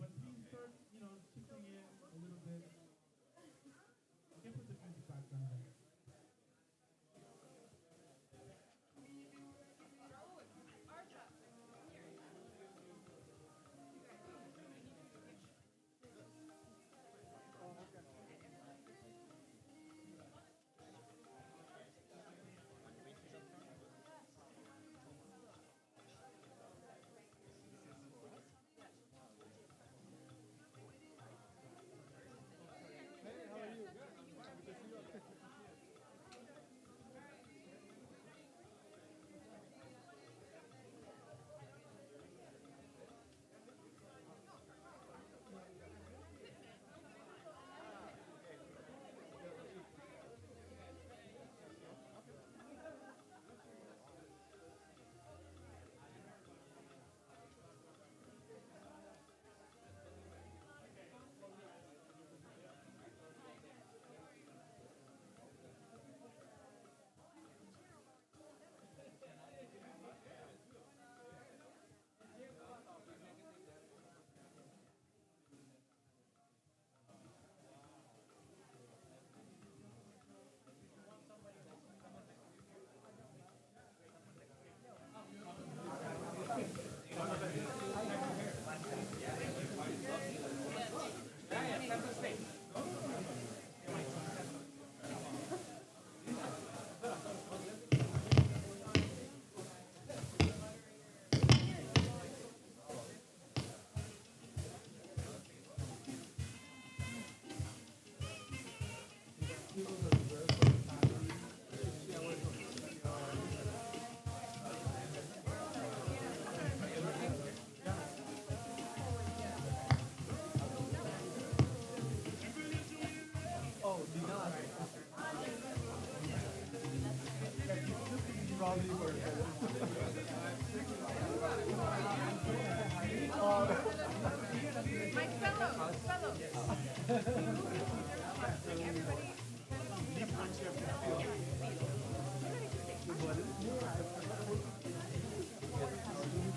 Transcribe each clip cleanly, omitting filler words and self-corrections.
But we start, shifting it a little bit. You can put the music background there.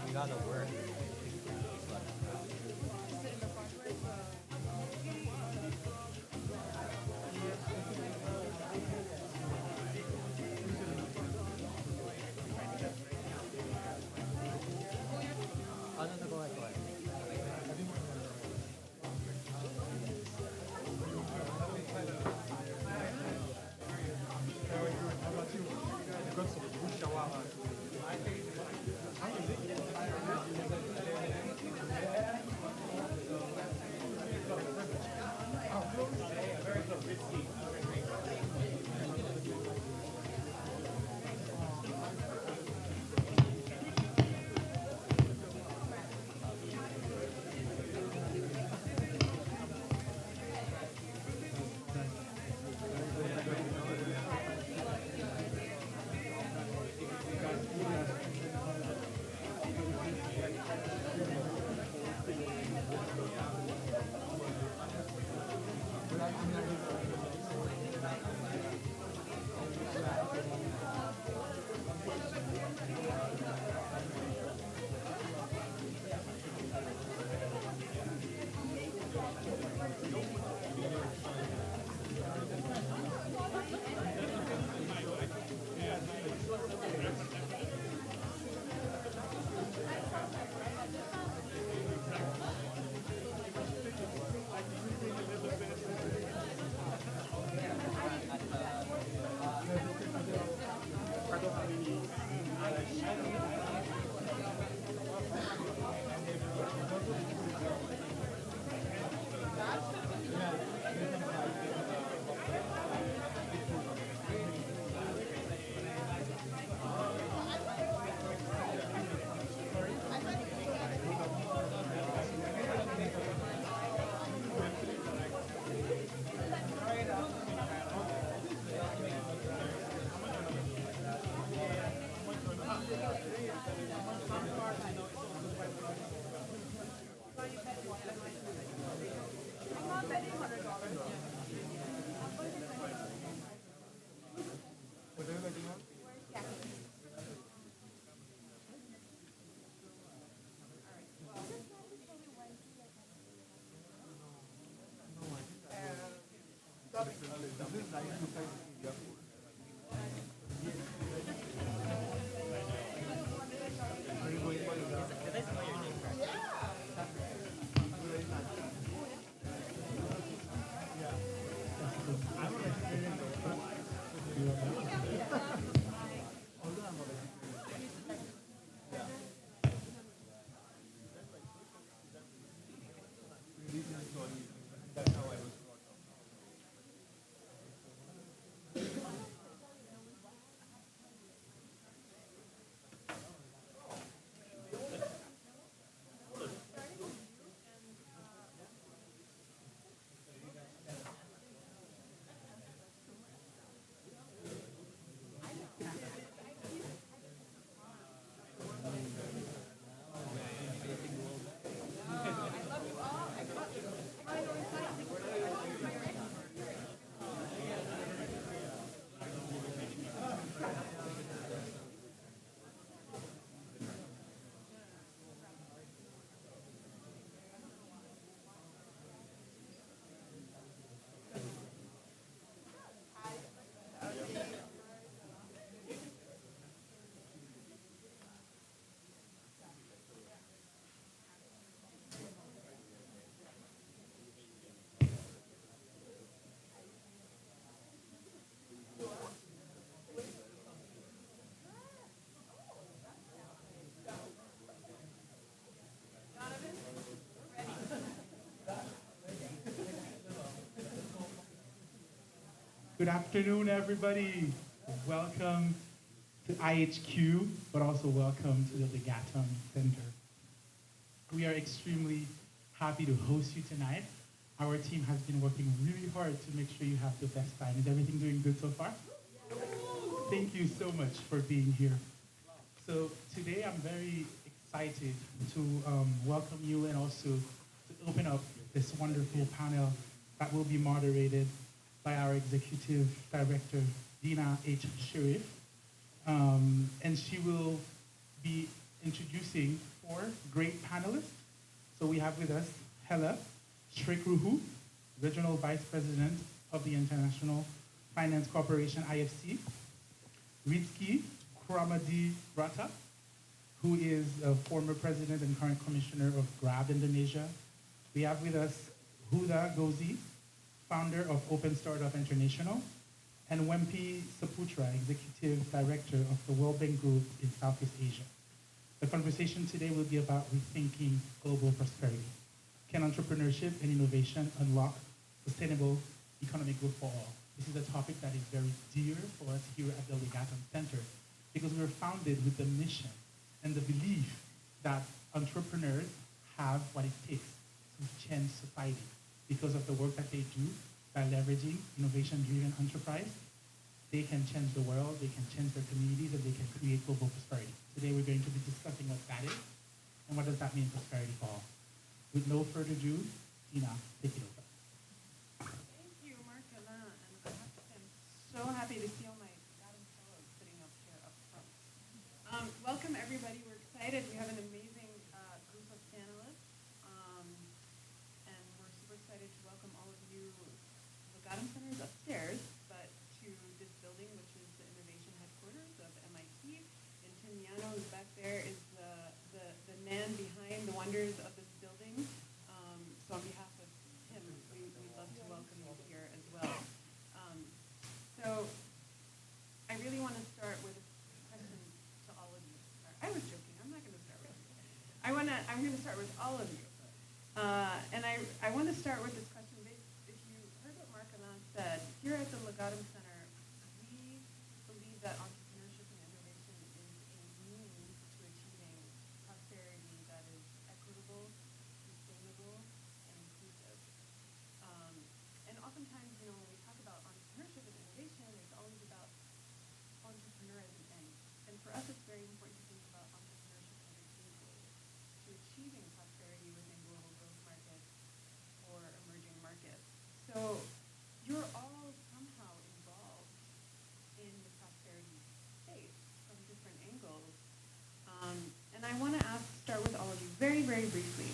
We gotta work. Ano na gawa ko? Good afternoon, everybody. Welcome to IHQ, but also welcome to the LEgatum Center. We are extremely happy to host you tonight. Our team has been working really hard to make sure you have the best time. Is everything doing good so far? Thank you so much for being here. So today I'm very excited to welcome you and also to open up this wonderful panel that will be moderated by our Executive Director, Dina H. Sharif. And she will be introducing 4 great panelists. So we have with us Hela Shrikruhu, Regional Vice President of the International Finance Corporation, IFC. Rizky Kramadi Rata, who is a former president and current commissioner of GRAB Indonesia. We have with us Huda Gozi, founder of Open Startup International, and Wempi Saputra, Executive Director of the World Bank Group in Southeast Asia. The conversation today will be about rethinking global prosperity. Can entrepreneurship and innovation unlock sustainable economic growth for all? This is a topic that is very dear for us here at the LEgatum Center because we were founded with the mission and the belief that entrepreneurs have what it takes to change society. Because of the work that they do by leveraging innovation-driven enterprise, they can change the world, they can change their communities, and they can create global prosperity. Today we're going to be discussing what that is and what does that mean prosperity for all. With no further ado, Tina, take it over. Thank you, Mark Alain, and I have to say I'm so happy to see all my LEgatum fellows sitting up here up front. Welcome everybody, we're excited. We have an amazing group of panelists, and we're super excited to welcome all of you. LEgatum Center is upstairs, but to this building, which is the innovation headquarters of MIT. And Tim Yano, who's back there, is the man behind the wonders of this building. So on behalf of Tim, we'd love to welcome you here as well. So I really want to start with a question to all of you. I was joking. I'm not going to start with you. I'm going to start with all of you. And I want to start with this question. If you heard what Mark Alain said, here at the LEgatum Center, we believe that entrepreneurship and innovation is a means to achieving prosperity that is equitable, sustainable, and inclusive. And oftentimes, when we talk about entrepreneurship and innovation, it's always about entrepreneur as an end. And for us, it's very important to think about entrepreneurship as a gateway to achieving prosperity within global growth markets or emerging markets. So you're all somehow involved in the prosperity space from different angles. And I want to start with all of you very, very briefly.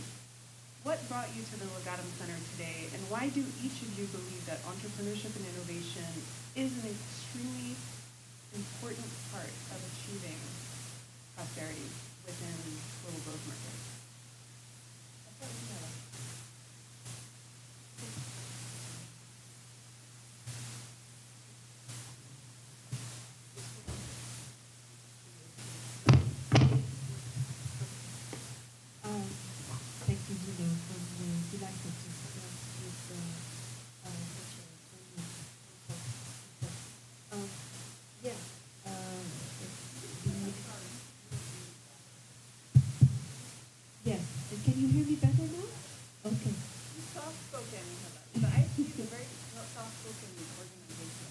what brought you to the LEgatum Center today, and why do each of you believe that entrepreneurship and innovation is an extremely important part of achieving prosperity within global growth markets? I'll start with you, Ella. Thank you, Gina. I'm delighted to start with such a brilliant talk. Yeah. Yes. Can you hear me better now? Okay. Soft-spoken, but I see a very soft-spoken organization.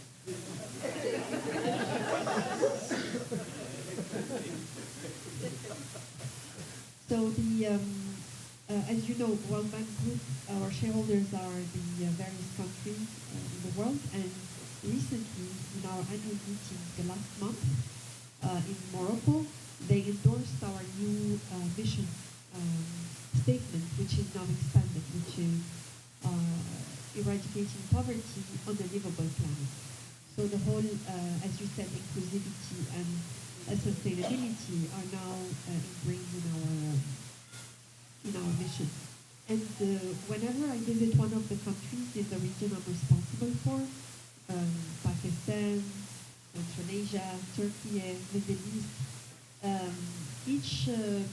So as you know, World Bank Group, our shareholders are the various countries in the world, and recently in our annual meeting the last month in Morocco, they endorsed our new mission statement, which is now expanded, which is eradicating poverty on a livable planet. So the whole, as you said, inclusivity and sustainability are now ingrained in our mission. And whenever I visit one of the countries in the region I'm responsible for, Pakistan, Indonesia, Turkey, Middle East, each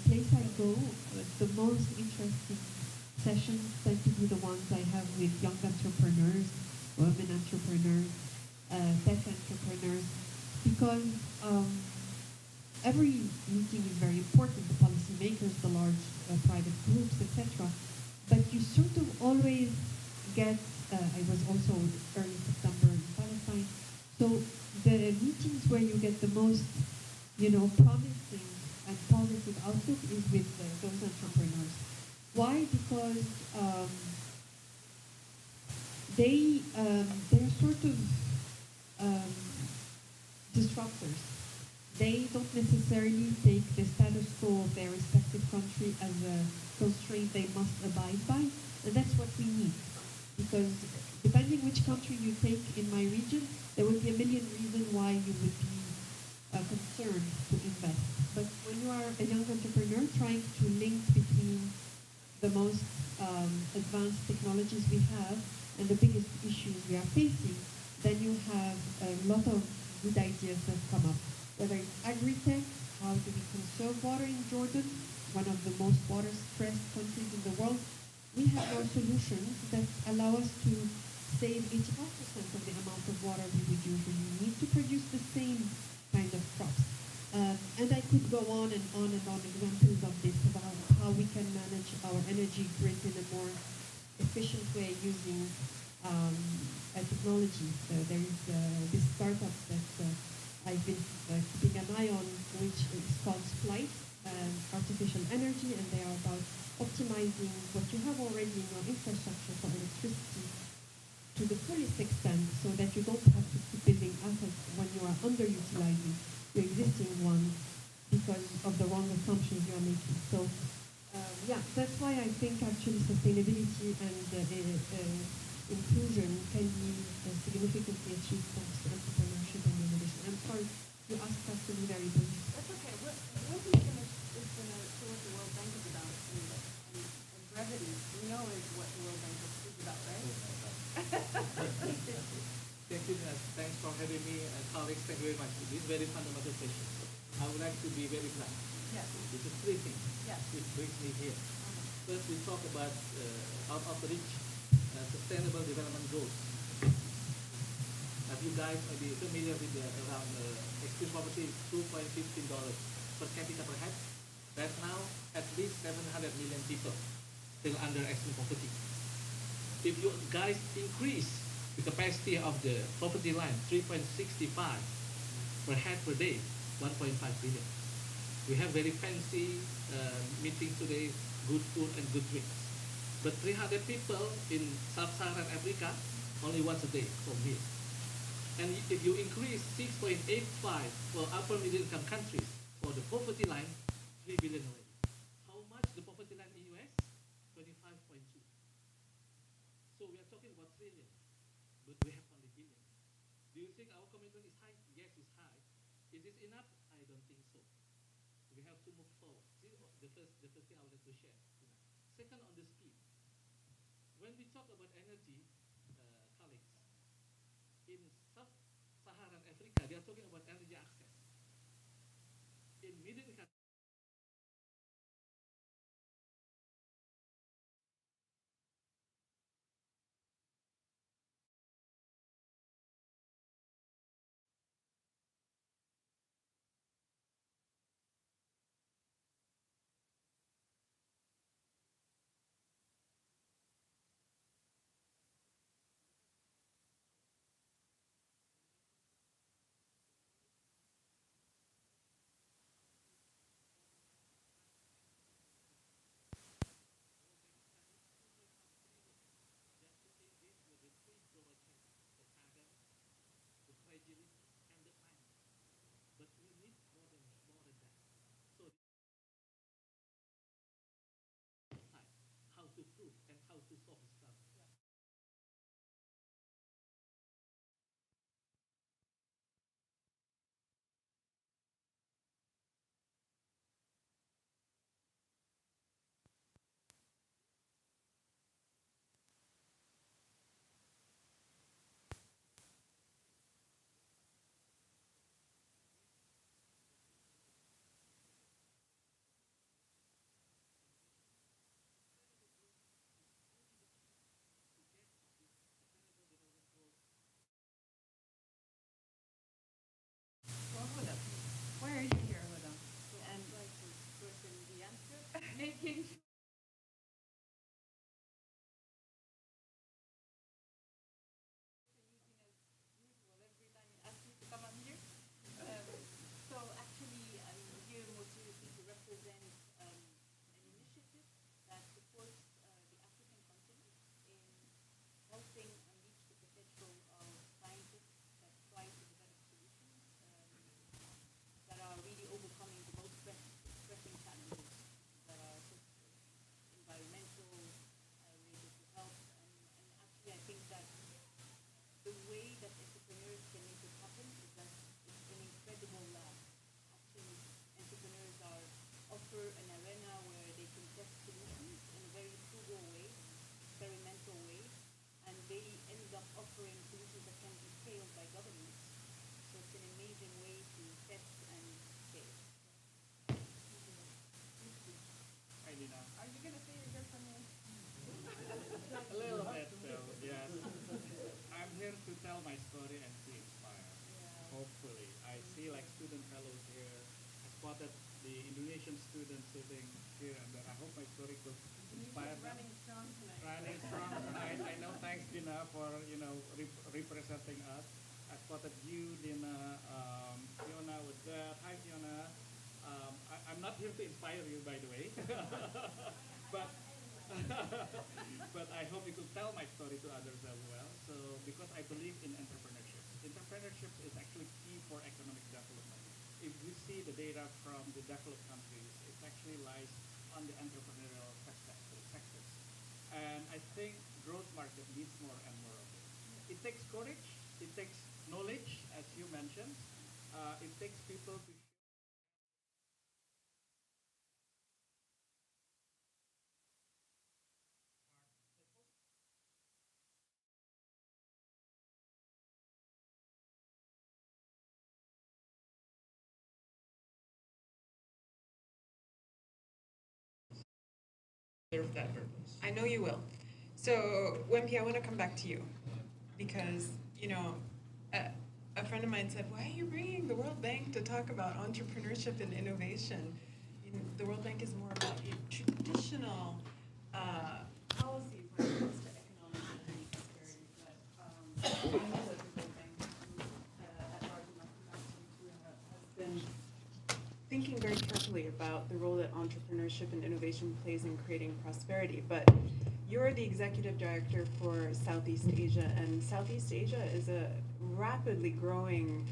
place I go, the most interesting sessions tend to be the ones I have with young entrepreneurs, women entrepreneurs, tech entrepreneurs, because every meeting is very important, the policymakers, the large private groups, etc. But you sort of always get, I was also early September in Palestine, so the meetings where you get the most, promising and positive outlook is with those entrepreneurs. Why? Because they're sort of disruptors. They don't necessarily take the status quo of their respective country as a constraint they must abide by, and that's what we need. Because depending which country you take in my region, there would be a million reasons why you would be concerned to invest. But when you are a young entrepreneur trying to link between the most advanced technologies we have and the biggest issues we are facing, then you have a lot of good ideas that come up. Whether it's agri-tech, how do we conserve water in Jordan, one of the most water-stressed countries in the world, we have our solutions that allow us to save 85% of the amount of water we would usually need to produce the same kind of crops. And I could go on and on examples of this about how we can manage our energy grid in a more efficient way using technology. There is this startup that I've been keeping an eye on, which is called Splice, artificial energy, and they are about optimizing what you have already in your infrastructure for electricity to the fullest extent so that you don't have to keep building assets when you are underutilizing your existing ones because of the wrong assumptions you are making. So that's why I think actually sustainability and inclusion can be significantly achieved thanks to entrepreneurship and innovation. I'm sorry, you asked us to be very brief. That's okay. What is going to show what the World Bank is about, and brevity, we know is what the World Bank is about, right? Thank you, thanks for having me, and colleagues, thank you very much. This is very fundamental session. I would like to be very blunt. Yes. This is three things Yes. which brings me here. First, we talk about out of reach sustainable development goals. Have you guys may be familiar with around extreme poverty is $2.15 per capita per head? Right now, at least 700 million people still under extreme poverty. If you guys increase the capacity of the poverty line 3.65 per head per day, 1.5 billion. We have very fancy meetings today, good food and good drinks. But 300 people in sub-Saharan Africa only once a day from here. And if you increase 6.85 for upper middle income countries for the poverty line, 3 billion already. How much the poverty line in US? 25.5 talking about trillions, but we have only billions. Do you think our commitment is high? Yes, it's high. Is this enough? I don't think so. We have to move forward. This is the first thing I would like to share. Second, on the speed. When we talk about energy, colleagues, in sub-Saharan Africa, they are talking about energy access. In middle income, just to engage with the three global challenges, the carbon, the fragility, and the climate. But we need more than that. So decide how to prove and how to solve this problem. To get this sustainable development goals. Well, Huda, why are you here, Huda? And like this person, the answer, making sure using as usual every time you ask me to come on here. So actually, I'm here more seriously to represent an initiative that supports the African continent in helping unleash the potential of scientists that try to develop solutions that are really overcoming the most pressing challenges that are environmental, related to health, and actually I think that the way that entrepreneurs can make it happen is that it's an incredible lab. Actually, entrepreneurs are offer an arena where they can test solutions in a very frugal way, experimental way, and they end up offering solutions that can be scaled by governments. So it's an amazing way to test and scale. Hi, Dina. Are you gonna say you're here for me? A little bit, though, yes. I'm here to tell my story and to inspire. Hopefully. I see like student fellows here. I spotted the Indonesian students sitting here, and I hope my story could inspire them. Running strong tonight. Running strong tonight. I know, thanks, Dina, for, representing us. I spotted you, Dina, Fiona was there. Hi, Fiona. I'm not here to inspire you, by the way. but but I hope you could tell my story to others as well. So, because I believe in entrepreneurship. Entrepreneurship is actually key for economic development. If we see the data from the developed countries, it actually lies on the entrepreneurial success. And I think growth market needs more and more of it. It takes courage. It takes knowledge, as you mentioned. It takes people to serve that purpose. I know you will. So, Wempi, I want to come back to you because, a friend of mine said, why are you bringing the World Bank to talk about entrepreneurship and innovation? The World Bank is more about traditional policies when it comes to economic and prosperity. But I know that the World Bank, at large enough has been thinking very carefully about the role that entrepreneurship and innovation plays in creating prosperity. But you're the executive director for Southeast Asia, and Southeast Asia is a rapidly growing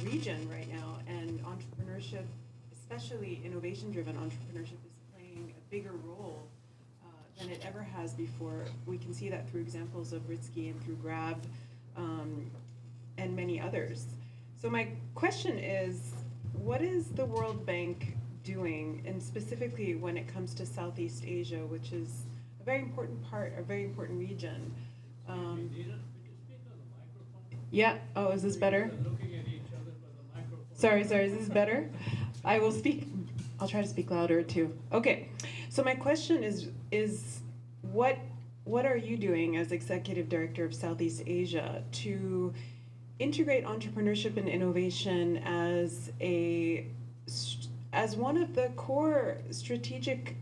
region right now, and entrepreneurship, especially innovation-driven entrepreneurship, is playing a bigger role than it ever has before. We can see that through examples of Ritsky and through Grab and many others. So my question is, what is the World Bank doing, and specifically when it comes to Southeast Asia, which is a very important part, a very important region? Yeah, oh, is this better? Sorry, is this better? I will speak, I'll try to speak louder too. Okay, so my question is what are you doing as Executive Director of Southeast Asia to integrate entrepreneurship and innovation as one of the core strategic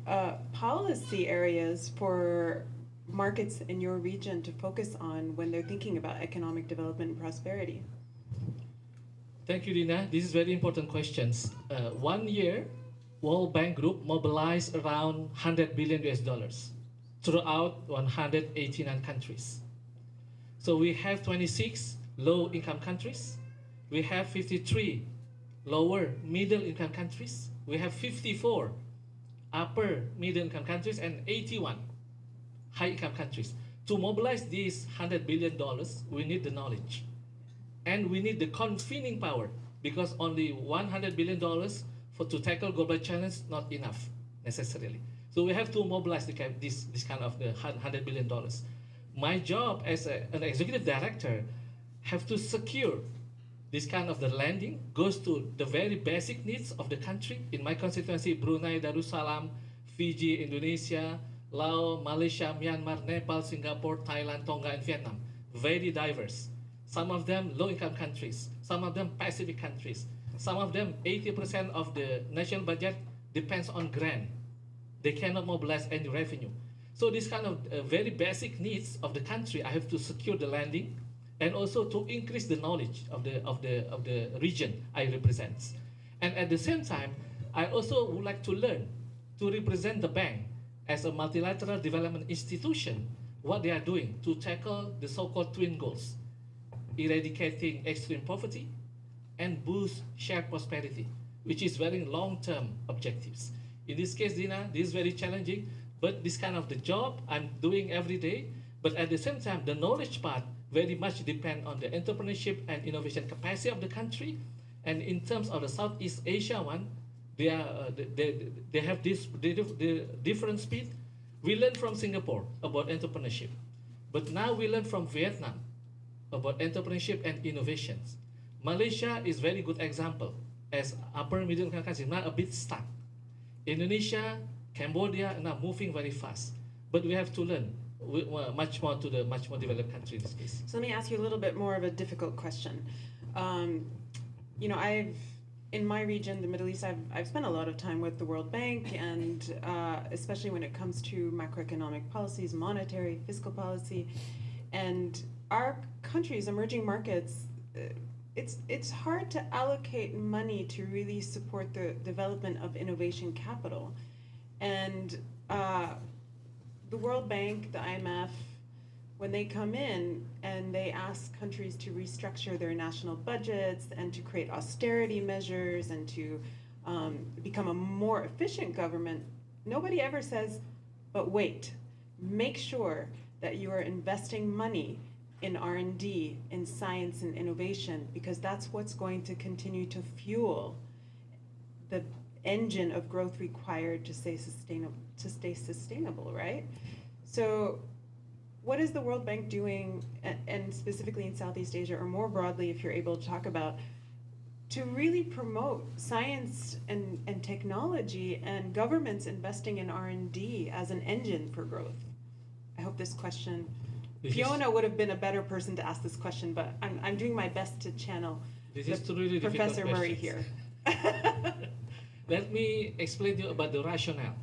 policy areas for markets in your region to focus on when they're thinking about economic development and prosperity? Thank you, Dina. This is very important questions. 1 year, World Bank Group mobilized around 100 billion US dollars throughout 189 countries. So we have 26 low-income countries. We have 53 lower middle-income countries. We have 54 upper middle-income countries and 81 high-income countries. To mobilize these $100 billion, we need the knowledge. And we need the convening power, because only $100 billion to tackle global challenge not enough necessarily. So we have to mobilize this kind of the $100 billion. My job as an executive director have to secure this kind of the lending goes to the very basic needs of the country. In my constituency, Brunei, Darussalam, Fiji, Indonesia, Laos, Malaysia, Myanmar, Nepal, Singapore, Thailand, Tonga, and Vietnam. Very diverse. Some of them low-income countries, some of them Pacific countries, some of them 80% of the national budget depends on grant. They cannot mobilize any revenue. So this kind of very basic needs of the country, I have to secure the lending and also to increase the knowledge of the region I represent. And at the same time, I also would like to learn to represent the bank as a multilateral development institution, what they are doing to tackle the so-called twin goals, eradicating extreme poverty and boost shared prosperity, which is very long-term objectives. In this case, Dina, this is very challenging, but this kind of the job I'm doing every day, but at the same time, the knowledge part very much depend on the entrepreneurship and innovation capacity of the country. And in terms of the Southeast Asia one, they have this different speed. We learn from Singapore about entrepreneurship, but now we learn from Vietnam about entrepreneurship and innovations. Malaysia is very good example as upper middle income country, now a bit stuck. Indonesia, Cambodia are now moving very fast, but we have to learn much more to the much more developed country in this case. So let me ask you a little bit more of a difficult question. You know, in my region, the Middle East, I've spent a lot of time with the World Bank, and especially when it comes to macroeconomic policies, monetary, fiscal policy, and our countries, emerging markets, it's hard to allocate money to really support the development of innovation capital. And the World Bank, the IMF, when they come in and they ask countries to restructure their national budgets and to create austerity measures and to become a more efficient government, nobody ever says, but wait, make sure that you are investing money in R&D, in science and innovation, because that's what's going to continue to fuel the engine of growth required to stay sustainable, right? So what is the World Bank doing, and specifically in Southeast Asia, or more broadly, if you're able to talk about, to really promote science and technology and governments investing in R&D as an engine for growth? I hope this question, Fiona would have been a better person to ask this question, but I'm doing my best to channel really Professor Murray here. Let me explain to you about the rationale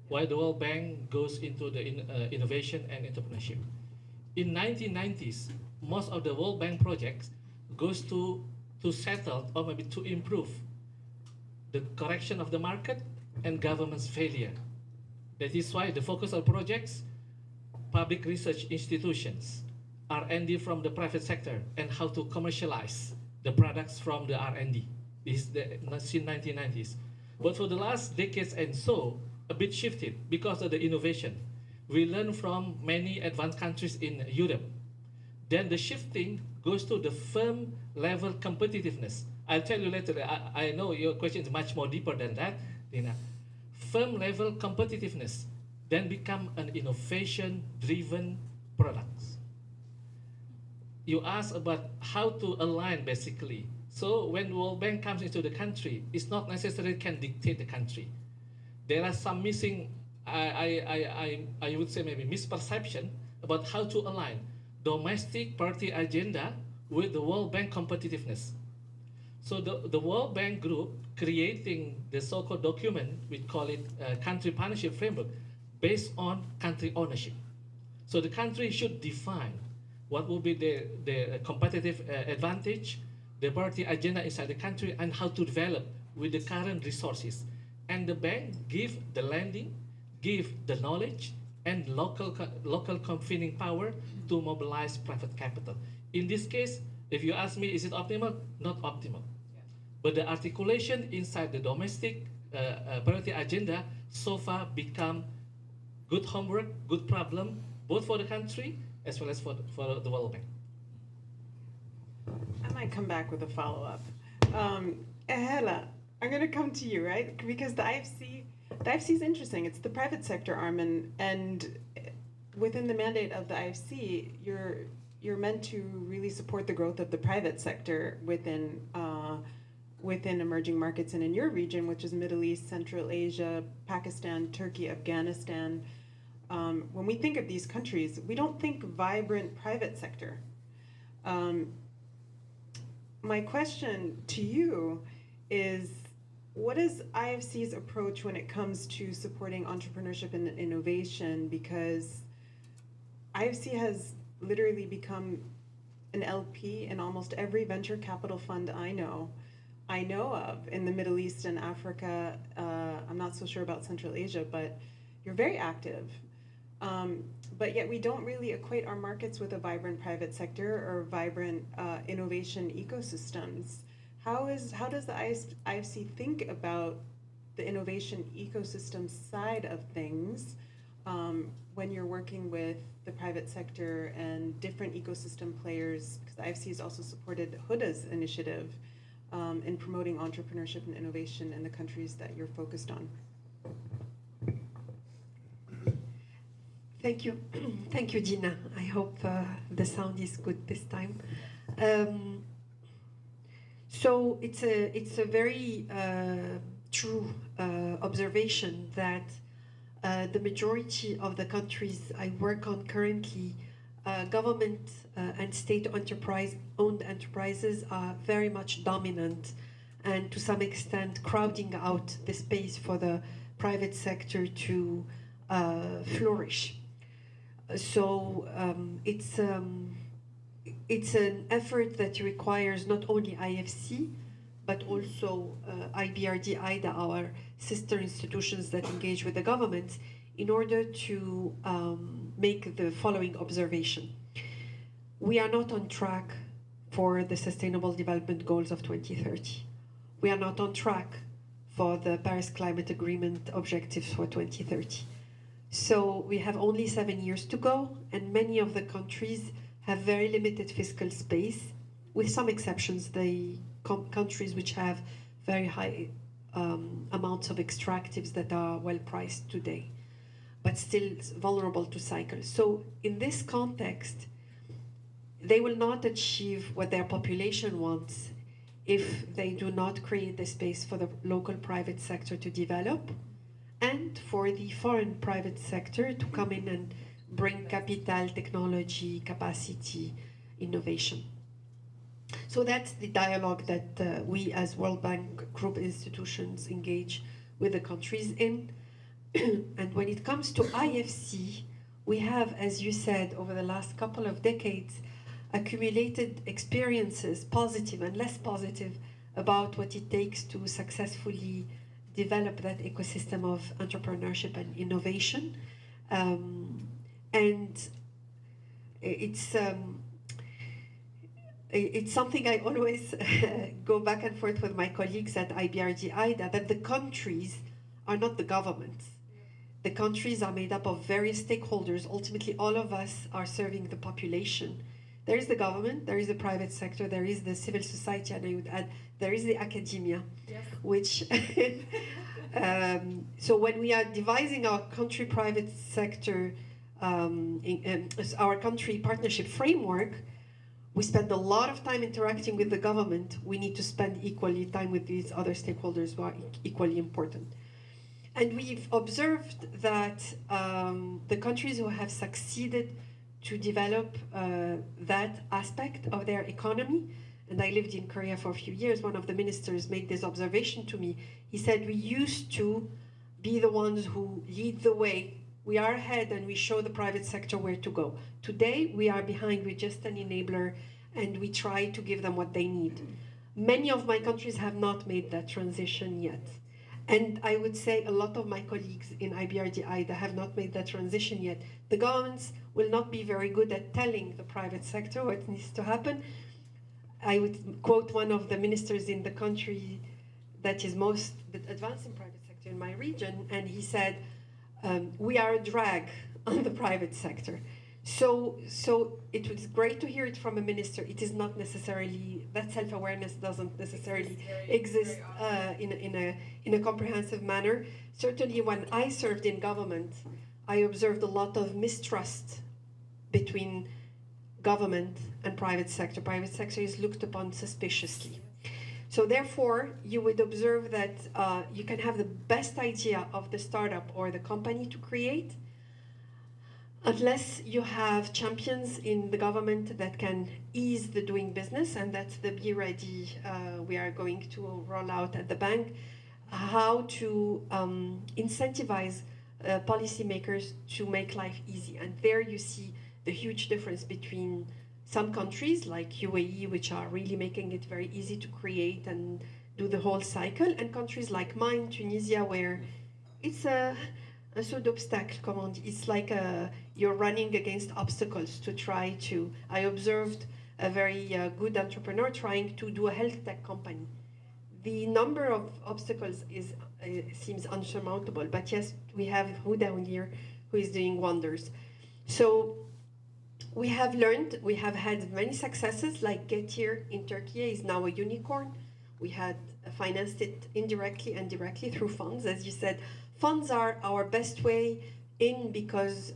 why the World Bank goes into the innovation and entrepreneurship. In 1990s, most of the World Bank projects goes to settle or maybe to improve the correction of the market and government's failure. That is why the focus of projects, public research institutions, R&D from the private sector, and how to commercialize the products from the R&D. This is the 1990s. But for the last decades and so, a bit shifted because of the innovation. We learn from many advanced countries in Europe. Then the shifting goes to the firm level competitiveness. I'll tell you later. I know your question is much more deeper than that, Dina. Firm level competitiveness then become an innovation driven products. You ask about how to align basically. So when World Bank comes into the country, it's not necessarily can dictate the country. There are some missing, I would say maybe misperception about how to align domestic party agenda with the World Bank competitiveness. So the World Bank Group creating the so-called document, we call it country partnership framework, based on country ownership. So the country should define what will be the competitive advantage, the party agenda inside the country, and how to develop with the current resources. And the bank give the lending, give the knowledge, and local convening power to mobilize private capital. In this case, if you ask me, is it optimal? Not optimal. But the articulation inside the domestic priority agenda so far become good homework, good problem, both for the country as well as for the World Bank. I might come back with a follow-up. Ehela, I'm going to come to you, right? Because the IFC is interesting. It's the private sector arm, and within the mandate of the IFC, you're meant to really support the growth of the private sector within emerging markets and in your region, which is Middle East, Central Asia, Pakistan, Turkey, Afghanistan. When we think of these countries, we don't think vibrant private sector. My question to you is, what is IFC's approach when it comes to supporting entrepreneurship and innovation? Because IFC has literally become an LP in almost every venture capital fund I know of in the Middle East and Africa. I'm not so sure about Central Asia, but you're very active. But yet we don't really equate our markets with a vibrant private sector or vibrant innovation ecosystems. How does the IFC think about the innovation ecosystem side of things when you're working with the private sector and different ecosystem players? Because the IFC has also supported Huda's initiative in promoting entrepreneurship and innovation in the countries that you're focused on. Thank you. Thank you, Dina. I hope the sound is good this time. So it's a very true observation that the majority of the countries I work on currently, government and state owned enterprises are very much dominant and to some extent crowding out the space for the private sector to flourish. So it's an effort that requires not only IFC, but also IBRD, IDA, our sister institutions that engage with the government, in order to make the following observation. We are not on track for the Sustainable Development Goals of 2030. We are not on track for the Paris Climate Agreement objectives for 2030. So we have only 7 years to go, and many of the countries have very limited fiscal space, with some exceptions, the countries which have very high amounts of extractives that are well priced today, but still vulnerable to cycles. So in this context, they will not achieve what their population wants if they do not create the space for the local private sector to develop, and for the foreign private sector to come in and bring capital, technology, capacity, innovation. So that's the dialogue that we as World Bank Group institutions engage with the countries in. And when it comes to IFC, we have, as you said, over the last couple of decades, accumulated experiences, positive and less positive, about what it takes to successfully develop that ecosystem of entrepreneurship and innovation. And it's something I always go back and forth with my colleagues at IBRD IDA, that the countries are not the governments. the countries are made up of various stakeholders. Ultimately, all of us are serving the population. There is the government, there is the private sector, there is the civil society, and I would add, there is the academia, Yes. which, so when we are devising our country private sector, our country partnership framework, we spend a lot of time interacting with the government. We need to spend equally time with these other stakeholders who are equally important. And we've observed that the countries who have succeeded to develop that aspect of their economy, and I lived in Korea for a few years, one of the ministers made this observation to me. He said, we used to be the ones who lead the way. We are ahead and we show the private sector where to go. Today, we are behind, we're just an enabler, and we try to give them what they need. Many of my countries have not made that transition yet. And I would say a lot of my colleagues in IBRDI that have not made that transition yet. The governments will not be very good at telling the private sector what needs to happen. I would quote one of the ministers in the country that is most advanced in private sector in my region, and he said, we are a drag on the private sector. So it was great to hear it from a minister. It is not necessarily, that self-awareness doesn't necessarily exist in a comprehensive manner. Certainly when I served in government, I observed a lot of mistrust between government and private sector. Private sector is looked upon suspiciously. So therefore, you would observe that you can have the best idea of the startup or the company to create, unless you have champions in the government that can ease the doing business, and that's the Be Ready we are going to roll out at the bank, how to incentivize policymakers to make life easy. And there you see the huge difference between some countries like UAE, which are really making it very easy to create and do the whole cycle, and countries like mine, Tunisia, where it's a saut d'obstacle, comme on dit. It's like you're running against obstacles to try to. I observed a very good entrepreneur trying to do a health tech company. The number of obstacles seems unsurmountable, but yes, we have Huda here who is doing wonders. So we have learned, we have had many successes, like Getir in Turkey is now a unicorn. We had financed it indirectly and directly through funds. As you said, funds are our best way in because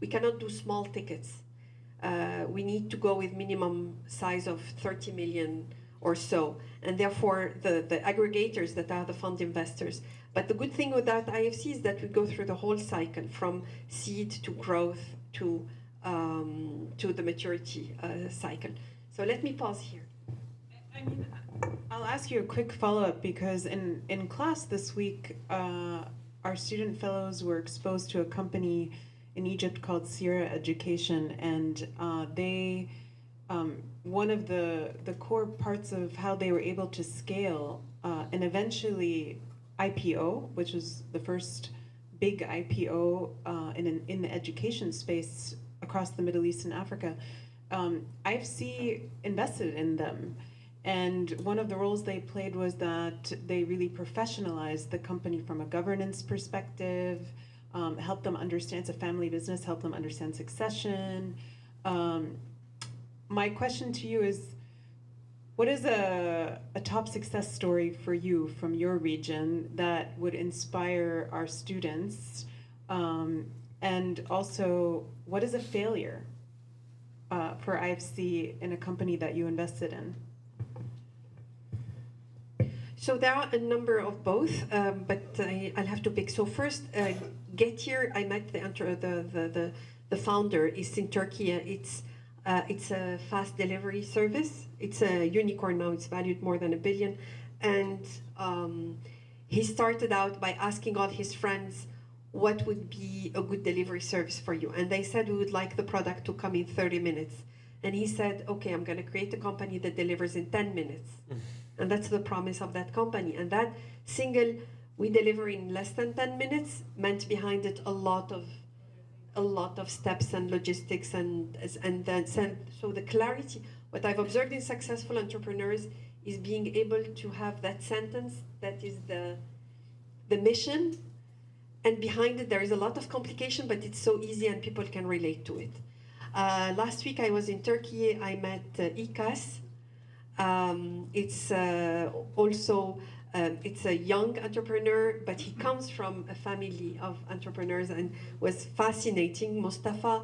we cannot do small tickets. We need to go with minimum size of 30 million or so, and therefore the aggregators that are the fund investors. But the good thing with that IFC is that we go through the whole cycle, from seed to growth to the maturity cycle. So let me pause here. I mean, I'll ask you a quick follow-up, because in class this week, our student fellows were exposed to a company in Egypt called Sierra Education, and they one of the core parts of how they were able to scale and eventually IPO, which was the first big IPO in the education space across the Middle East and Africa, IFC invested in them. And one of the roles they played was that they really professionalized the company from a governance perspective, helped them understand, it's a family business, helped them understand succession. My question to you is, what is a top success story for you from your region that would inspire our students? And also, what is a failure for IFC in a company that you invested in? So there are a number of both, but I'll have to pick. So first, Getir, I met the founder. Is in Turkey. It's a fast delivery service. It's a unicorn now. It's valued more than $1 billion, and he started out by asking all his friends, what would be a good delivery service for you? And they said, we would like the product to come in 30 minutes. And he said, okay, I'm going to create a company that delivers in 10 minutes. And that's the promise of that company. And that single, we deliver in less than 10 minutes, meant behind it a lot of steps and logistics and then so the clarity. What I've observed in successful entrepreneurs is being able to have that sentence that is the mission, and behind it there is a lot of complication, but it's so easy and people can relate to it. Last week I was in Turkey. I met IKAS. It's also it's a young entrepreneur, but he comes from a family of entrepreneurs and was fascinating. Mustafa,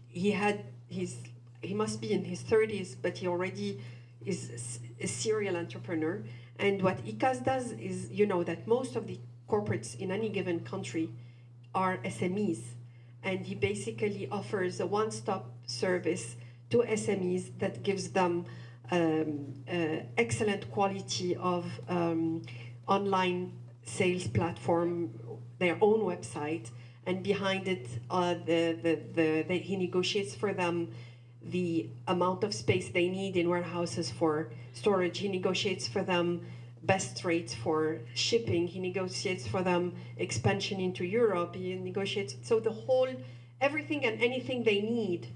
he must be in his 30s, but he already is a serial entrepreneur. And what ICAS does is, you know, that most of the corporates in any given country are SMEs. And he basically offers a one-stop service to SMEs that gives them excellent quality of online sales platform, their own website, and behind it, he negotiates for them the amount of space they need in warehouses for storage. He negotiates for them best rates for shipping. He negotiates for them expansion into Europe. He negotiates, so the whole, everything and anything they need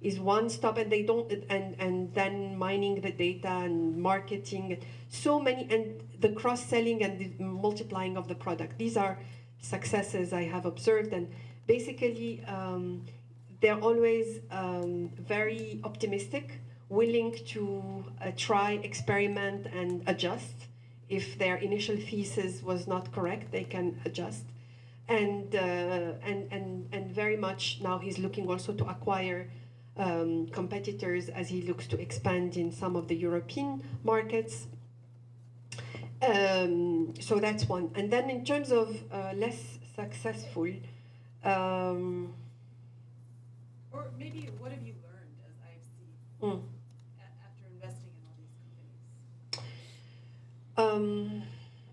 is one stop, and they don't, and then mining the data and marketing, so many, and the cross-selling and the multiplying of the product. These are successes I have observed, and basically they're always very optimistic, willing to try, experiment, and adjust. If their initial thesis was not correct, they can adjust. And very much now he's looking also to acquire competitors as he looks to expand in some of the European markets. So that's one. And then in terms of less successful, Or maybe what have you learned as IFC after investing in all these companies?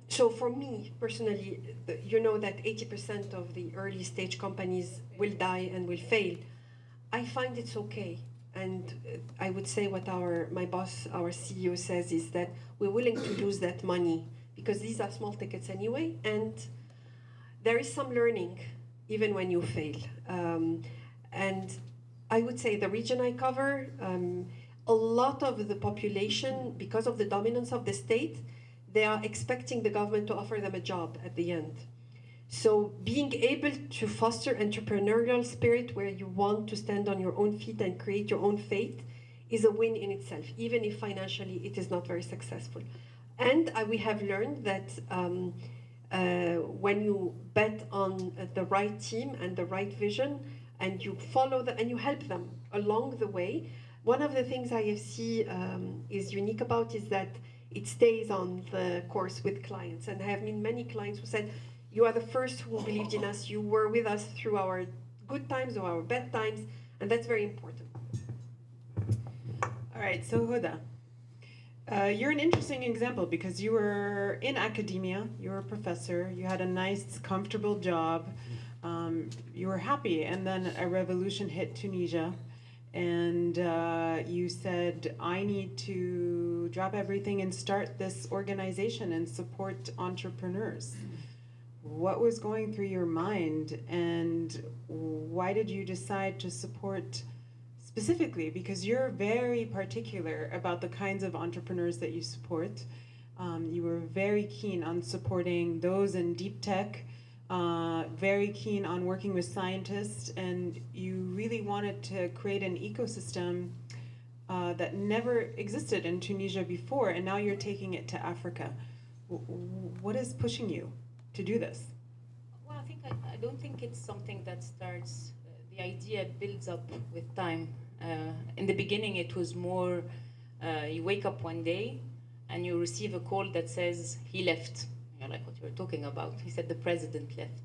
So for me personally, you know that 80% of the early stage companies will die and will fail. I find it's okay. And I would say what my boss, our CEO says is that we're willing to lose that money because these are small tickets anyway. And there is some learning even when you fail. And I would say the region I cover, a lot of the population, because of the dominance of the state, they are expecting the government to offer them a job at the end. So being able to foster entrepreneurial spirit where you want to stand on your own feet and create your own fate is a win in itself, even if financially it is not very successful. And we have learned that when you bet on the right team and the right vision, and you follow them and you help them along the way, one of the things IFC is unique about is that it stays on the course with clients. And I have many clients who said, you are the first who believed in us, you were with us through our good times or our bad times, and that's very important. All right, so Huda, you're an interesting example because you were in academia, you were a professor, you had a nice, comfortable job, you were happy, and then a revolution hit Tunisia, and you said, I need to drop everything and start this organization and support entrepreneurs. What was going through your mind, and why did you decide to support specifically? Because you're very particular about the kinds of entrepreneurs that you support. You were very keen on supporting those in deep tech, very keen on working with scientists, and you really wanted to create an ecosystem that never existed in Tunisia before, and now you're taking it to Africa. What is pushing you to do this? Well, I don't think it's something that starts, the idea builds up with time. In the beginning, it was more, you wake up one day and you receive a call that says, he left. You're like, what you're talking about? He said the president left.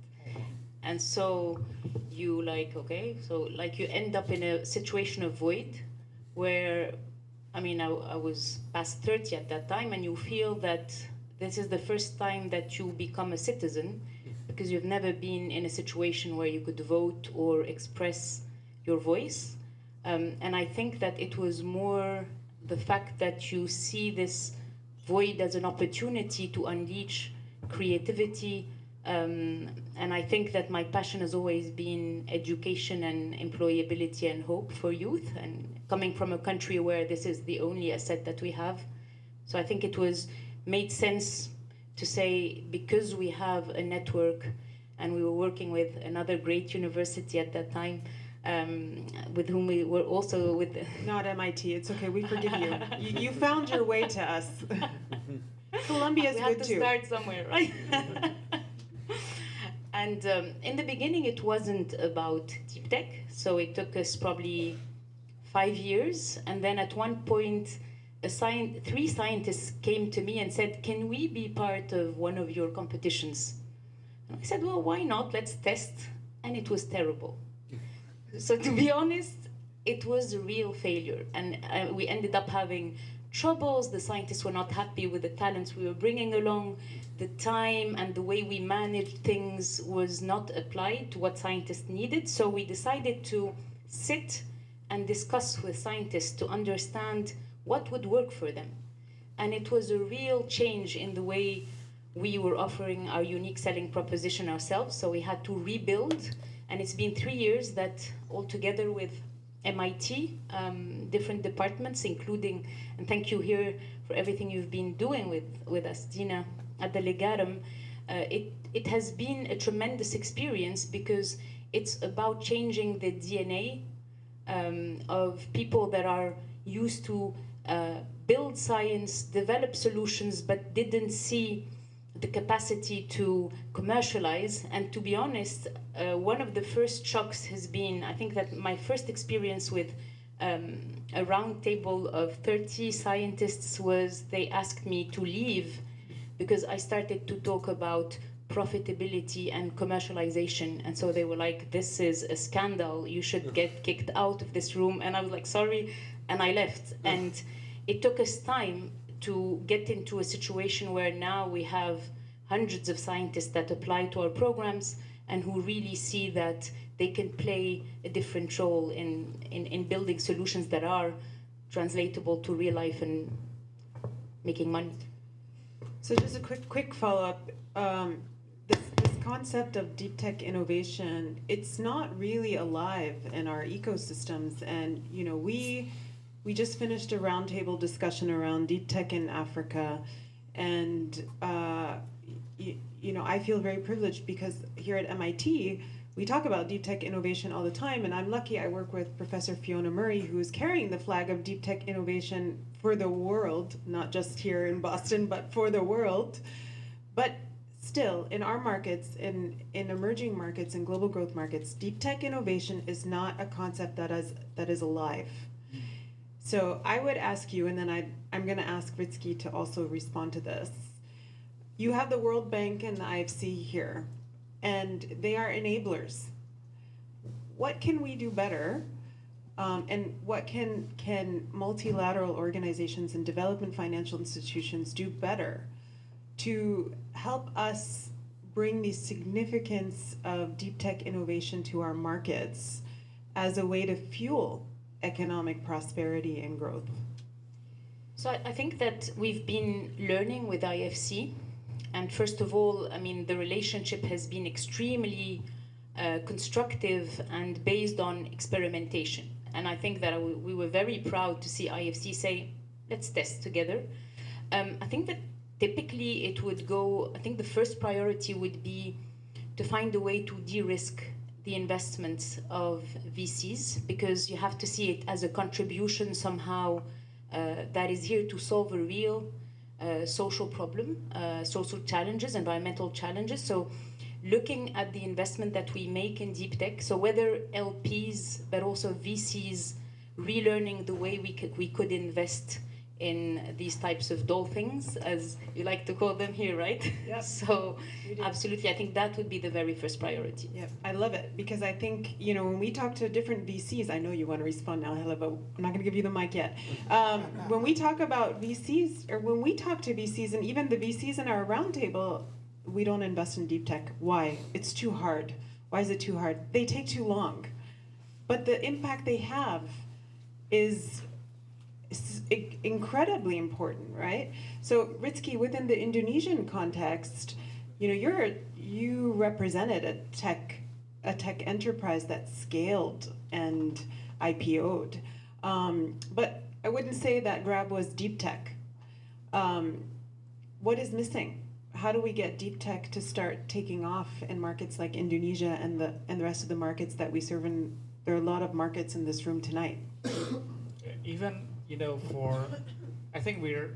And so you like, okay, so like you end up in a situation of void where, I was past 30 at that time, and you feel that this is the first time that you become a citizen because you've never been in a situation where you could vote or express your voice. And I think that it was more the fact that you see this void as an opportunity to unleash creativity. And I think that my passion has always been education and employability and hope for youth, and coming from a country where this is the only asset that we have. So I think it made sense to say, because we have a network, and we were working with another great university at that time, with whom we were also with. Not MIT. It's okay. We forgive you. You found your way to us. Columbia's we good had to too. start somewhere, right? And in the beginning, it wasn't about deep tech, so it took us probably 5 years, and then at one point, three scientists came to me and said, "Can we be part of one of your competitions?" And I said, "Well, why not? Let's test." And it was terrible. So to be honest, it was a real failure, and we ended up having troubles. The scientists were not happy with the talents we were bringing along. The time and the way we managed things was not applied to what scientists needed. So we decided to sit and discuss with scientists to understand what would work for them. And it was a real change in the way we were offering our unique selling proposition ourselves. So we had to rebuild. And it's been 3 years that all together with MIT, different departments, including, and thank you here for everything you've been doing with us, Dina, at the LEgatum, it has been a tremendous experience because it's about changing the DNA of people that are used to build science, develop solutions, but didn't see the capacity to commercialize. And to be honest, one of the first shocks has been, I think that my first experience with a round table of 30 scientists was they asked me to leave because I started to talk about profitability and commercialization. And so they were like, "This is a scandal, you should get kicked out of this room." And I was like, "Sorry," and I left. And it took us time to get into a situation where now we have hundreds of scientists that apply to our programs and who really see that they can play a different role in building solutions that are translatable to real life and making money. So just a quick follow-up. This concept of deep tech innovation, it's not really alive in our ecosystems. And we just finished a roundtable discussion around deep tech in Africa, and I feel very privileged because here at MIT we talk about deep tech innovation all the time, and I'm lucky I work with Professor Fiona Murray, who is carrying the flag of deep tech innovation for the world, not just here in Boston, but for the world. But still, in our markets, in emerging markets and global growth markets, deep tech innovation is not a concept that is alive. So I would ask you, and then I'm going to ask Ritsky to also respond to this. You have the World Bank and the IFC here, and they are enablers. What can we do better? And what can multilateral organizations and development financial institutions do better to help us bring the significance of deep tech innovation to our markets as a way to fuel economic prosperity and growth? So I think that we've been learning with IFC. And first of all, I mean, the relationship has been extremely constructive and based on experimentation. And I think that we were very proud to see IFC say, let's test together. I think that typically it would go, I think the first priority would be to find a way to de-risk the investments of VCs, because you have to see it as a contribution somehow that is here to solve a real social problem, social challenges, environmental challenges. So looking at the investment that we make in deep tech, so whether LPs, but also VCs, relearning the way we could invest in these types of dull things, as you like to call them here, right? Yep. So absolutely, I think that would be the very first priority. Yeah, I love it, because I think, when we talk to different VCs, I know you want to respond now, Hella, but I'm not going to give you the mic yet. When we talk about VCs, or when we talk to VCs, and even the VCs in our roundtable, we don't invest in deep tech. Why? It's too hard. Why is it too hard? They take too long. But the impact they have is incredibly important, right? So Ritsky, within the Indonesian context, you represented a tech enterprise that scaled and IPO'd, but I wouldn't say that Grab was deep tech. What is missing? how do we get deep tech to start taking off in markets like Indonesia and the rest of the markets that we serve in? There are a lot of markets in this room tonight. Even I think we're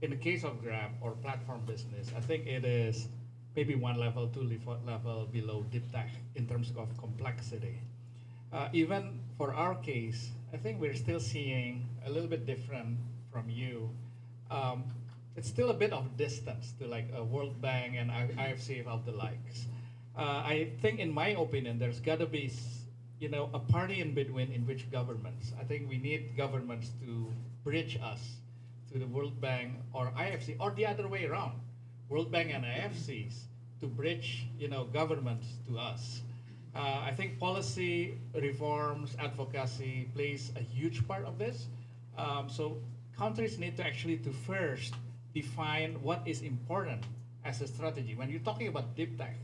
in the case of Grab or platform business, I think it is maybe one level, two level below deep tech in terms of complexity. Even for our case, I think we're still seeing a little bit different from you. It's still a bit of distance to like a World Bank and IFC of the likes. I think, in my opinion, there's got to be, a party in between in which governments. I think we need governments to bridge us to the World Bank or IFC, or the other way around, World Bank and IFCs to bridge, governments to us. I think policy reforms, advocacy plays a huge part of this. So countries need to actually to first define what is important as a strategy. When you're talking about deep tech,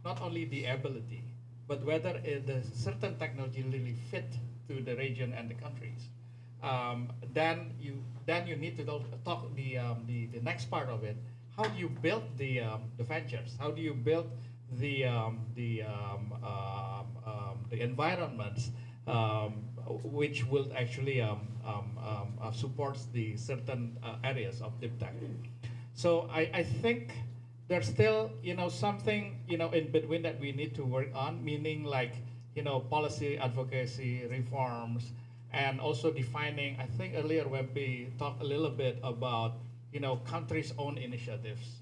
not only the ability, but whether the certain technology really fit to the region and the countries. Then you need to talk the next part of it. How do you build the ventures? How do you build the environments which will actually supports the certain areas of deep tech? So I think there's still something in between that we need to work on, meaning like policy advocacy reforms, and also defining. I think earlier when we talked a little bit about countries' own initiatives,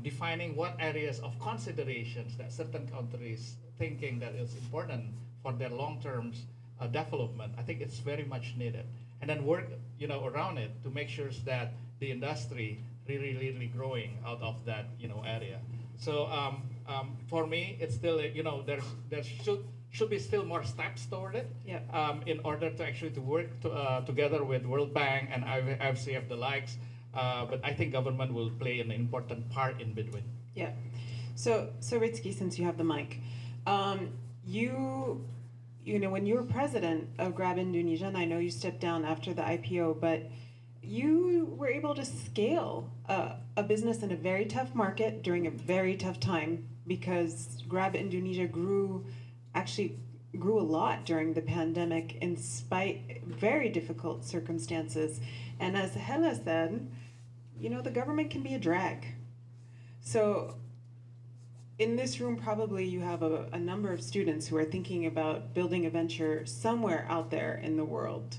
defining what areas of considerations that certain countries thinking that is important for their long-term development. I think it's very much needed, and then work around it to make sure that the industry really growing out of that area. So for me, it's still there should be still more steps toward it. Yeah. In order to actually to work together with World Bank and IFCF the likes. But I think government will play an important part in between. Yeah. So Rizky, since you have the mic, when you were president of Grab Indonesia, and I know you stepped down after the IPO, but you were able to scale a business in a very tough market during a very tough time, because Grab Indonesia grew a lot during the pandemic in spite very difficult circumstances. And as Hella said, the government can be a drag. So in this room, probably you have a number of students who are thinking about building a venture somewhere out there in the world.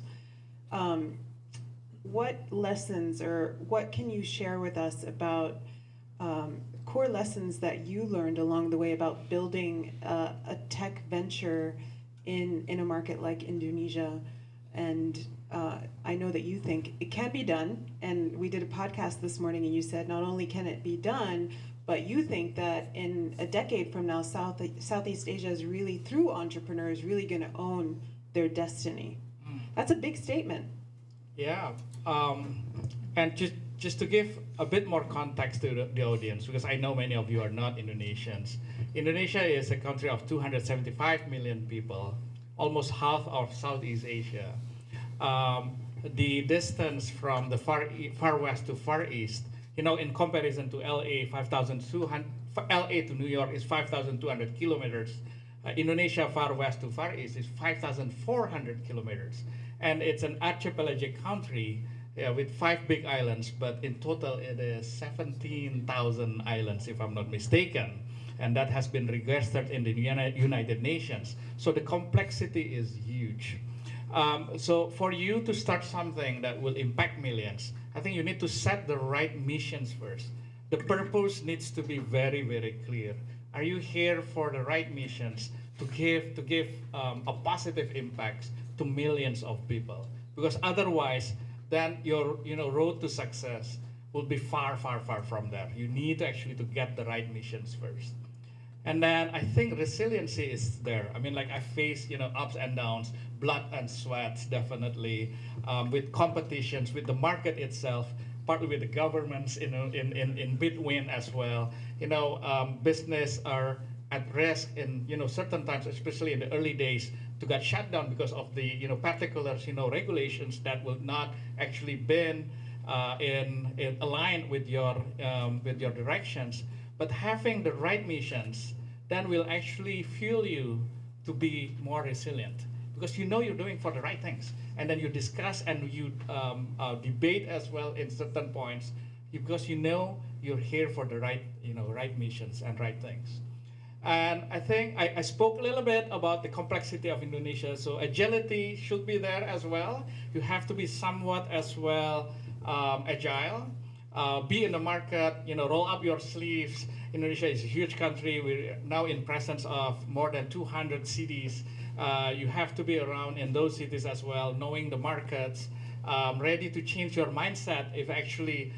What lessons or what can you share with us about core lessons that you learned along the way about building a tech venture in a market like Indonesia? And I know that you think it can be done, and we did a podcast this morning and you said not only can it be done, but you think that in a decade from now, Southeast Asia is really, through entrepreneurs, really going to own their destiny. That's a big statement. Yeah, and just to give a bit more context to the audience, because I know many of you are not Indonesians. Indonesia is a country of 275 million people, almost half of Southeast Asia. The distance from the far west to far east, in comparison to LA, LA to New York is 5,200 kilometers. Indonesia far west to far east is 5,400 kilometers. And it's an archipelagic country with 5 big islands, but in total it is 17,000 islands, if I'm not mistaken. And that has been registered in the United Nations. So the complexity is huge. So for you to start something that will impact millions, I think you need to set the right missions first. The purpose needs to be very, very clear. Are you here for the right missions to give a positive impact to millions of people? Because otherwise, then your road to success will be far, far, far from there. You need to actually to get the right missions first. And then I think resiliency is there. I mean, like I face ups and downs, blood and sweat, definitely, with competitions, with the market itself, partly with the governments, in between as well. Business are at risk in certain times, especially in the early days, to get shut down because of the particular regulations that will not actually been in aligned with your directions, but having the right missions then will actually fuel you to be more resilient because you know you're doing for the right things, and then you discuss and you debate as well in certain points because you know you're here for the right missions and right things. And I think I spoke a little bit about the complexity of Indonesia. So agility should be there as well. You have to be somewhat as well agile. Be in the market, roll up your sleeves. Indonesia is a huge country. We're now in presence of more than 200 cities. You have to be around in those cities as well, knowing the markets, ready to change your mindset if actually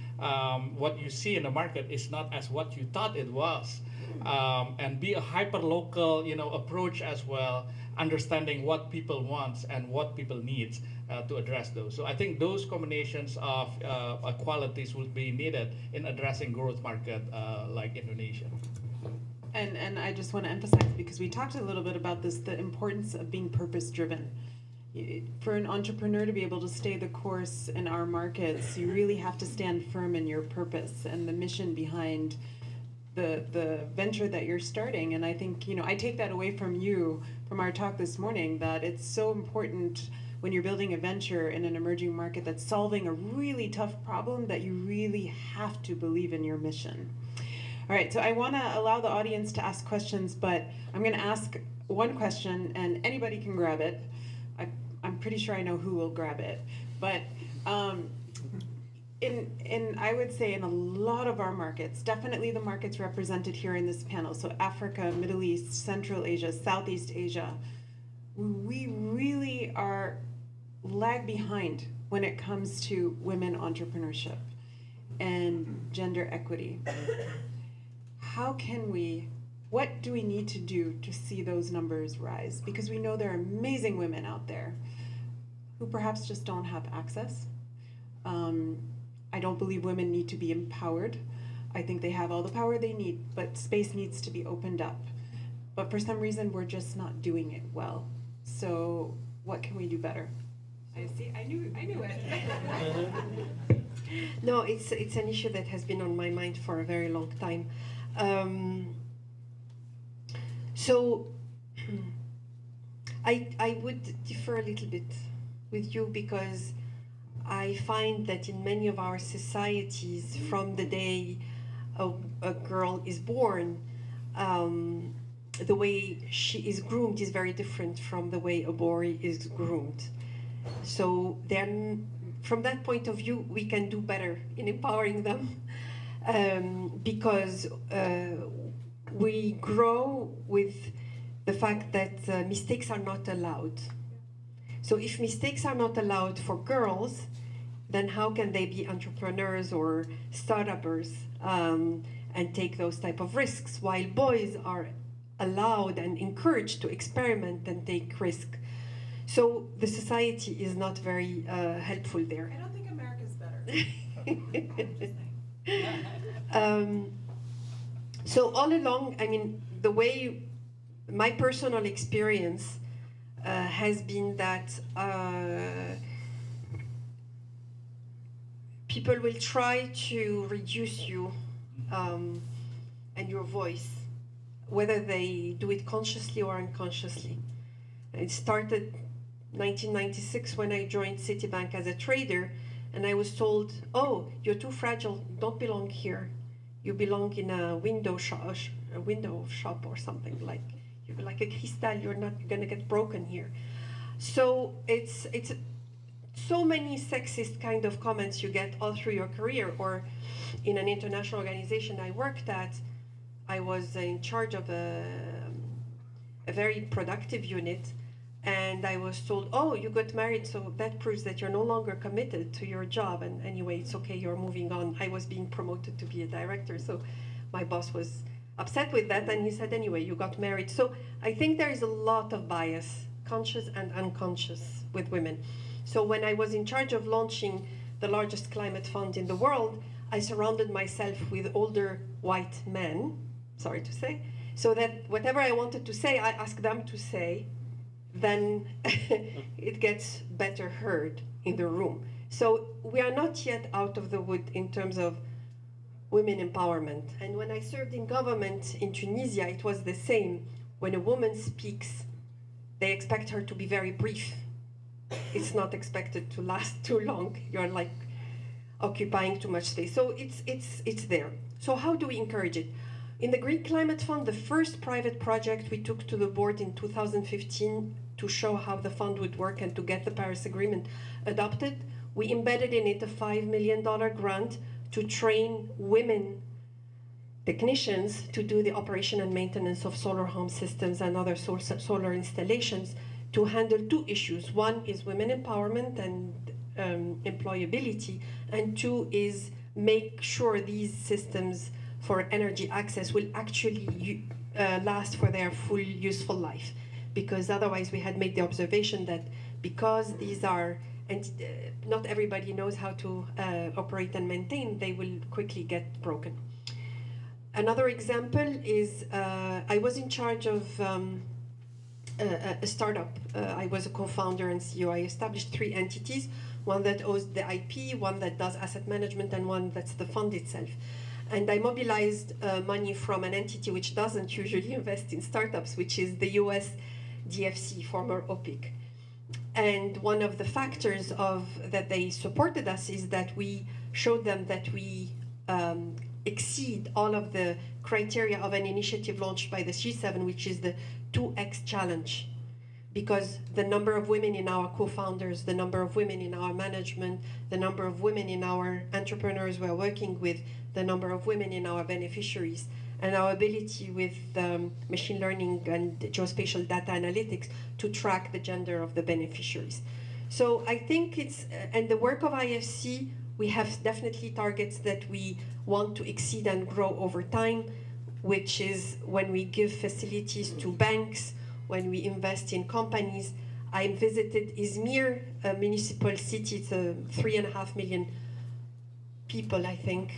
what you see in the market is not as what you thought it was. And be a hyper-local, approach as well, understanding what people want and what people need to address those. So I think those combinations of qualities will be needed in addressing growth market like Indonesia. And I just want to emphasize, because we talked a little bit about this, the importance of being purpose-driven. For an entrepreneur to be able to stay the course in our markets, you really have to stand firm in your purpose and the mission behind the venture that you're starting. And I think, I take that away from you, from our talk this morning, that it's so important when you're building a venture in an emerging market that's solving a really tough problem that you really have to believe in your mission. All right, so I want to allow the audience to ask questions, but I'm going to ask one question and anybody can grab it. I'm pretty sure I know who will grab it, but I would say in a lot of our markets, definitely the markets represented here in this panel, so Africa, Middle East, Central Asia, Southeast Asia, we really are lag behind when it comes to women entrepreneurship and gender equity. What do we need to do to see those numbers rise? Because we know there are amazing women out there who perhaps just don't have access. I don't believe women need to be empowered. I think they have all the power they need, but space needs to be opened up. But for some reason, we're just not doing it well. So what can we do better? I knew it. No, it's an issue that has been on my mind for a very long time. So I would differ a little bit with you because I find that in many of our societies, from the day a girl is born, the way she is groomed is very different from the way a boy is groomed. So then, from that point of view, we can do better in empowering them because we grow with the fact that mistakes are not allowed. So if mistakes are not allowed for girls, then how can they be entrepreneurs or startuppers and take those type of risks, while boys are allowed and encouraged to experiment and take risk? So the society is not very helpful there. I don't think America's better. So all along, the way my personal experience has been that people will try to reduce you and your voice, whether they do it consciously or unconsciously. It started 1996 when I joined Citibank as a trader, and I was told, "Oh, you're too fragile. You don't belong here. You belong in a window shop or something like. You're like a cristal. You're not gonna get broken here." So it's so many sexist kind of comments you get all through your career. Or in an international organization I worked at, I was in charge of a very productive unit, and I was told, "Oh, you got married, so that proves that you're no longer committed to your job, and anyway, it's okay, you're moving on." I was being promoted to be a director, so my boss was upset with that, and he said, "Anyway, you got married." So I think there is a lot of bias, conscious and unconscious, with women. So when I was in charge of launching the largest climate fund in the world, I surrounded myself with older white men, sorry to say, so that whatever I wanted to say, I asked them to say, then it gets better heard in the room. So we are not yet out of the wood in terms of women empowerment. And when I served in government in Tunisia, it was the same. When a woman speaks, they expect her to be very brief. It's not expected to last too long. You're like occupying too much space. So it's there. So how do we encourage it? In the Green Climate Fund, the first private project we took to the board in 2015 to show how the fund would work and to get the Paris Agreement adopted, we embedded in it a $5 million grant to train women technicians to do the operation and maintenance of solar home systems and other solar installations to handle two issues. One is women empowerment and employability, and two is make sure these systems for energy access will actually last for their full useful life. Because otherwise we had made the observation that because these are, and not everybody knows how to operate and maintain, they will quickly get broken. Another example is I was in charge of a startup. I was a co-founder and CEO. I established 3 entities, one that owns the IP, one that does asset management, and one that's the fund itself. And I mobilized money from an entity which doesn't usually invest in startups, which is the US DFC, former OPIC. And one of the factors that they supported us is that we showed them that we exceed all of the criteria of an initiative launched by the G7, which is the 2X challenge. Because the number of women in our co-founders, the number of women in our management, the number of women in our entrepreneurs we're working with, the number of women in our beneficiaries, and our ability with machine learning and geospatial data analytics to track the gender of the beneficiaries. So I think and the work of IFC, we have definitely targets that we want to exceed and grow over time, which is when we give facilities to banks, when we invest in companies. I visited Izmir, a municipal city. It's 3.5 million people, I think.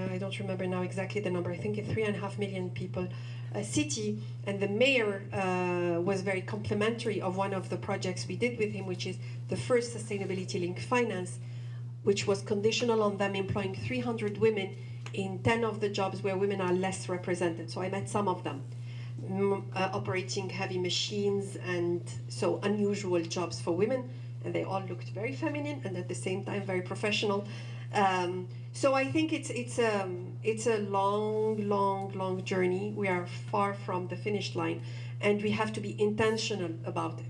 I don't remember now exactly the number. I think it's 3.5 million people city. And the mayor was very complimentary of one of the projects we did with him, which is the first sustainability-linked finance, which was conditional on them employing 300 women in 10 of the jobs where women are less represented. So I met some of them. Operating heavy machines and so unusual jobs for women, and they all looked very feminine and at the same time very professional. So I think it's a long journey. We are far from the finish line, and we have to be intentional about it.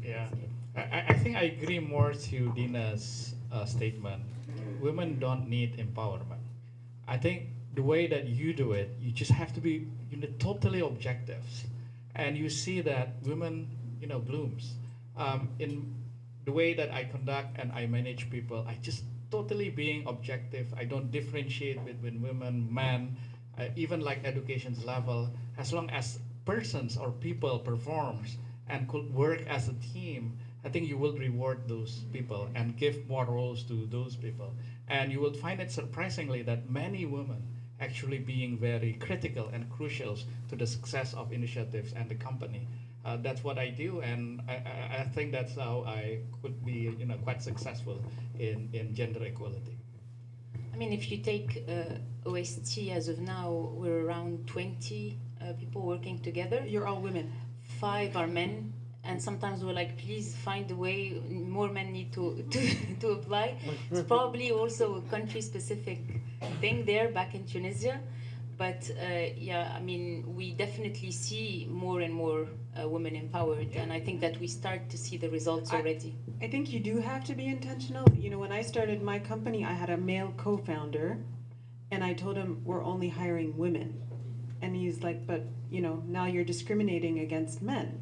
Yeah, I think I agree more to Dina's statement. Women don't need empowerment. I think the way that you do it, you just have to be totally objective, and you see that women blooms in the way that I conduct and I manage people. I just totally being objective. I don't differentiate between women, men, even like education's level. As long as persons or people performs and could work as a team, I think you will reward those people and give more roles to those people. And you will find it surprisingly that many women actually being very critical and crucial to the success of initiatives and the company. That's what I do, and I think that's how I could be quite successful in gender equality. I mean, if you take OST as of now, we're around 20 people working together. You're all women. 5 are men, and sometimes we're like, please find a way, more men need to apply. It's probably also a country-specific thing there back in Tunisia. But yeah, I mean, we definitely see more and more women empowered, and I think that we start to see the results already. I think you do have to be intentional. When I started my company, I had a male co-founder, and I told him, we're only hiring women. And he's like, but, now you're discriminating against men.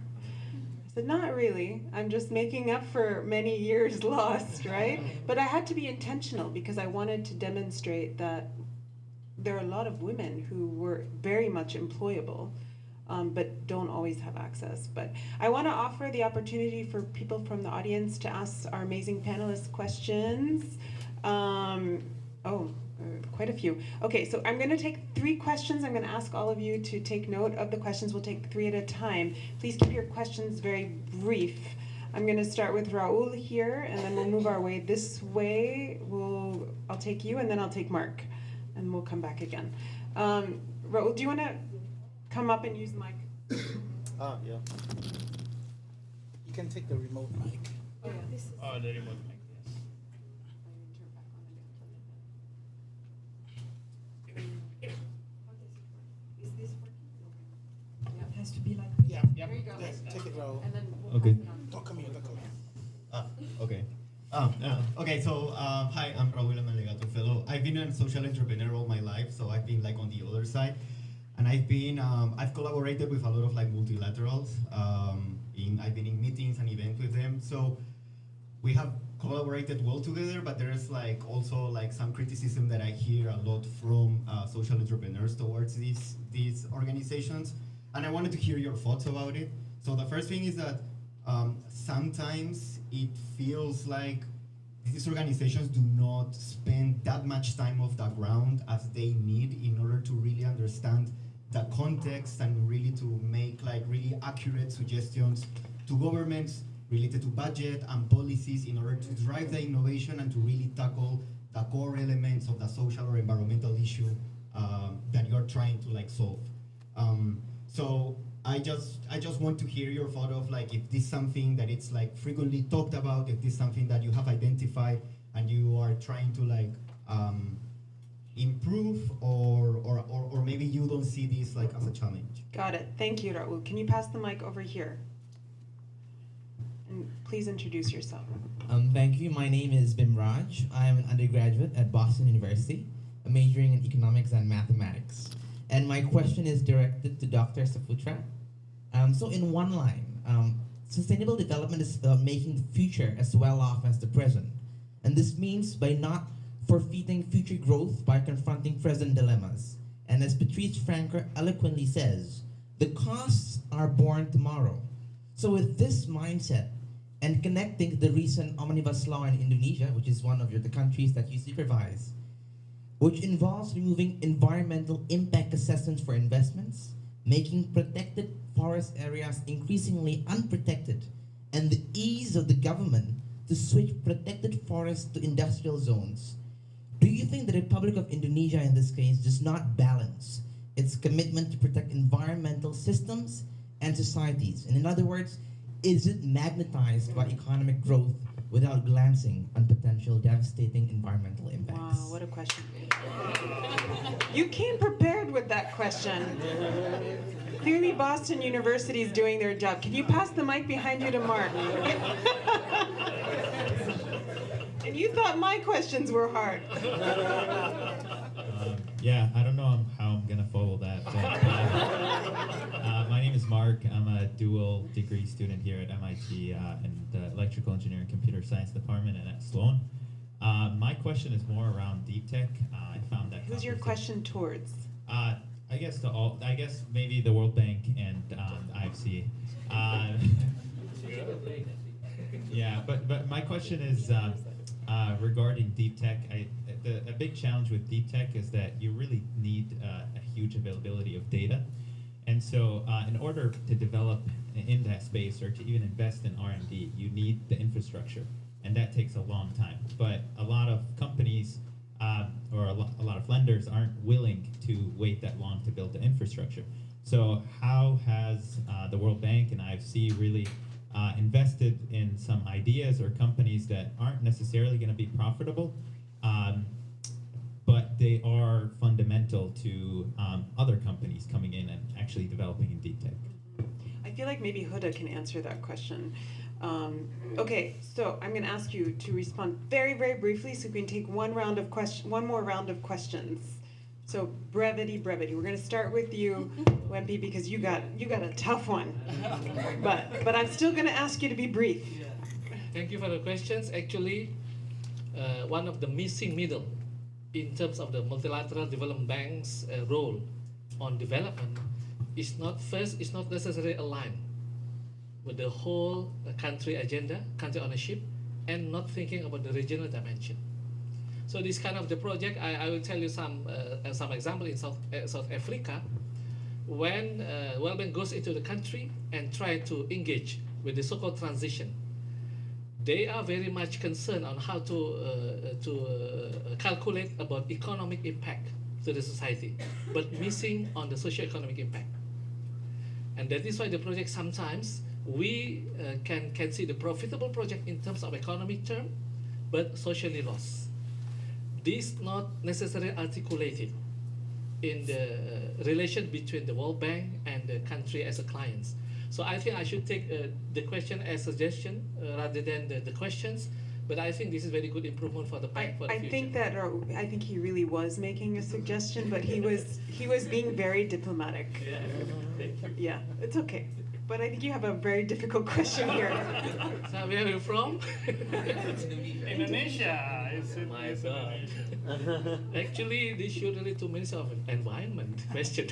I said, not really. I'm just making up for many years lost, right? But I had to be intentional because I wanted to demonstrate that there are a lot of women who were very much employable, but don't always have access. But I want to offer the opportunity for people from the audience to ask our amazing panelists questions. Quite a few. Okay, so I'm going to take 3 questions. I'm going to ask all of you to take note of the questions. We'll take 3 at a time. Please keep your questions very brief. I'm going to start with Raul here, and then we'll move our way this way. I'll take you, and then I'll take Mark, and we'll come back again. Raul, do you want to come up and use the mic? Yeah. You can take the remote mic. Oh, yeah. This is Oh, the remote mic, yes. Is this working? It has to be like Yeah. There you go. Yes, take it, Raul. And then we'll Okay. pass it on. Don't come here, don't come here. Okay. Okay, so hi, I'm Raul, I'm a LEgatum fellow. I've been a social entrepreneur all my life, so I've been like on the other side. And I've collaborated with a lot of like multilaterals. I've been in meetings and events with them. So we have collaborated well together, but there's like also like some criticism that I hear a lot from social entrepreneurs towards these organizations. And I wanted to hear your thoughts about it. So the first thing is that sometimes it feels like these organizations do not spend that much time off the ground as they need in order to really understand the context and really to make like really accurate suggestions to governments related to budget and policies in order to drive the innovation and to really tackle the core elements of the social or environmental issue that you're trying to like solve. So I just want to hear your thought of like if this is something that it's like frequently talked about, if this is something that you have identified and you are trying to like improve, or maybe you don't see this like as a challenge. Got it. Thank you, Raul. Can you pass the mic over here? And please introduce yourself. Thank you. My name is Bimraj. I am an undergraduate at Boston University, majoring in economics and mathematics. And my question is directed to Dr. Saputra. So in one line, sustainable development is about making the future as well off as the present. And this means by not forfeiting future growth by confronting present dilemmas. And as Patrice Franker eloquently says, the costs are born tomorrow. So with this mindset, and connecting the recent omnibus law in Indonesia, which is one of the countries that you supervise, which involves removing environmental impact assessments for investments, making protected forest areas increasingly unprotected, and the ease of the government to switch protected forests to industrial zones. Do you think the Republic of Indonesia in this case does not balance its commitment to protect environmental systems and societies? And in other words, is it magnetized by economic growth without glancing on potential devastating environmental impacts? Wow, what a question. You came prepared with that question. Clearly Boston University is doing their job. Can you pass the mic behind you to Mark? And you thought my questions were hard. Yeah, I don't know how I'm gonna follow that. But, my name is Mark. I'm a dual degree student here at MIT in the Electrical Engineering and Computer Science Department and at Sloan. My question is more around deep tech. I found that. Who's your question towards? I guess maybe the World Bank and IFC. Yeah, but my question is regarding deep tech. A big challenge with deep tech is that you really need a huge availability of data. And so in order to develop in that space or to even invest in R&D, you need the infrastructure. And that takes a long time. But a lot of companies or a lot of lenders aren't willing to wait that long to build the infrastructure. So how has the World Bank and IFC really invested in some ideas or companies that aren't necessarily going to be profitable, but they are fundamental to other companies coming in and actually developing in deep tech? I feel like maybe Huda can answer that question. Okay, so I'm going to ask you to respond very, very briefly so we can take one more round of questions. So brevity. We're going to start with you, Wempi, because you got a tough one. But I'm still going to ask you to be brief. Thank you for the questions. Actually, one of the missing middle in terms of the multilateral development bank's role on development is not necessarily aligned with the whole country agenda, country ownership, and not thinking about the regional dimension. So this kind of the project, I will tell you some example in South Africa, when World Bank goes into the country and try to engage with the so-called transition, they are very much concerned on how to calculate about economic impact to the society, but missing on the socio-economic impact. And that is why the project sometimes we can see the profitable project in terms of economic term, but socially lost. This not necessarily articulated in the relation between the World Bank and the country as a client. So I think I should take the question as a suggestion rather than the questions. But I think this is very good improvement for the bank for the future. I think he really was making a suggestion, but he was being very diplomatic. Yeah, thank you. Yeah, it's okay. But I think you have a very difficult question here. So where are you from? Indonesia. My God. Actually, this should relate to Ministry of Environment question.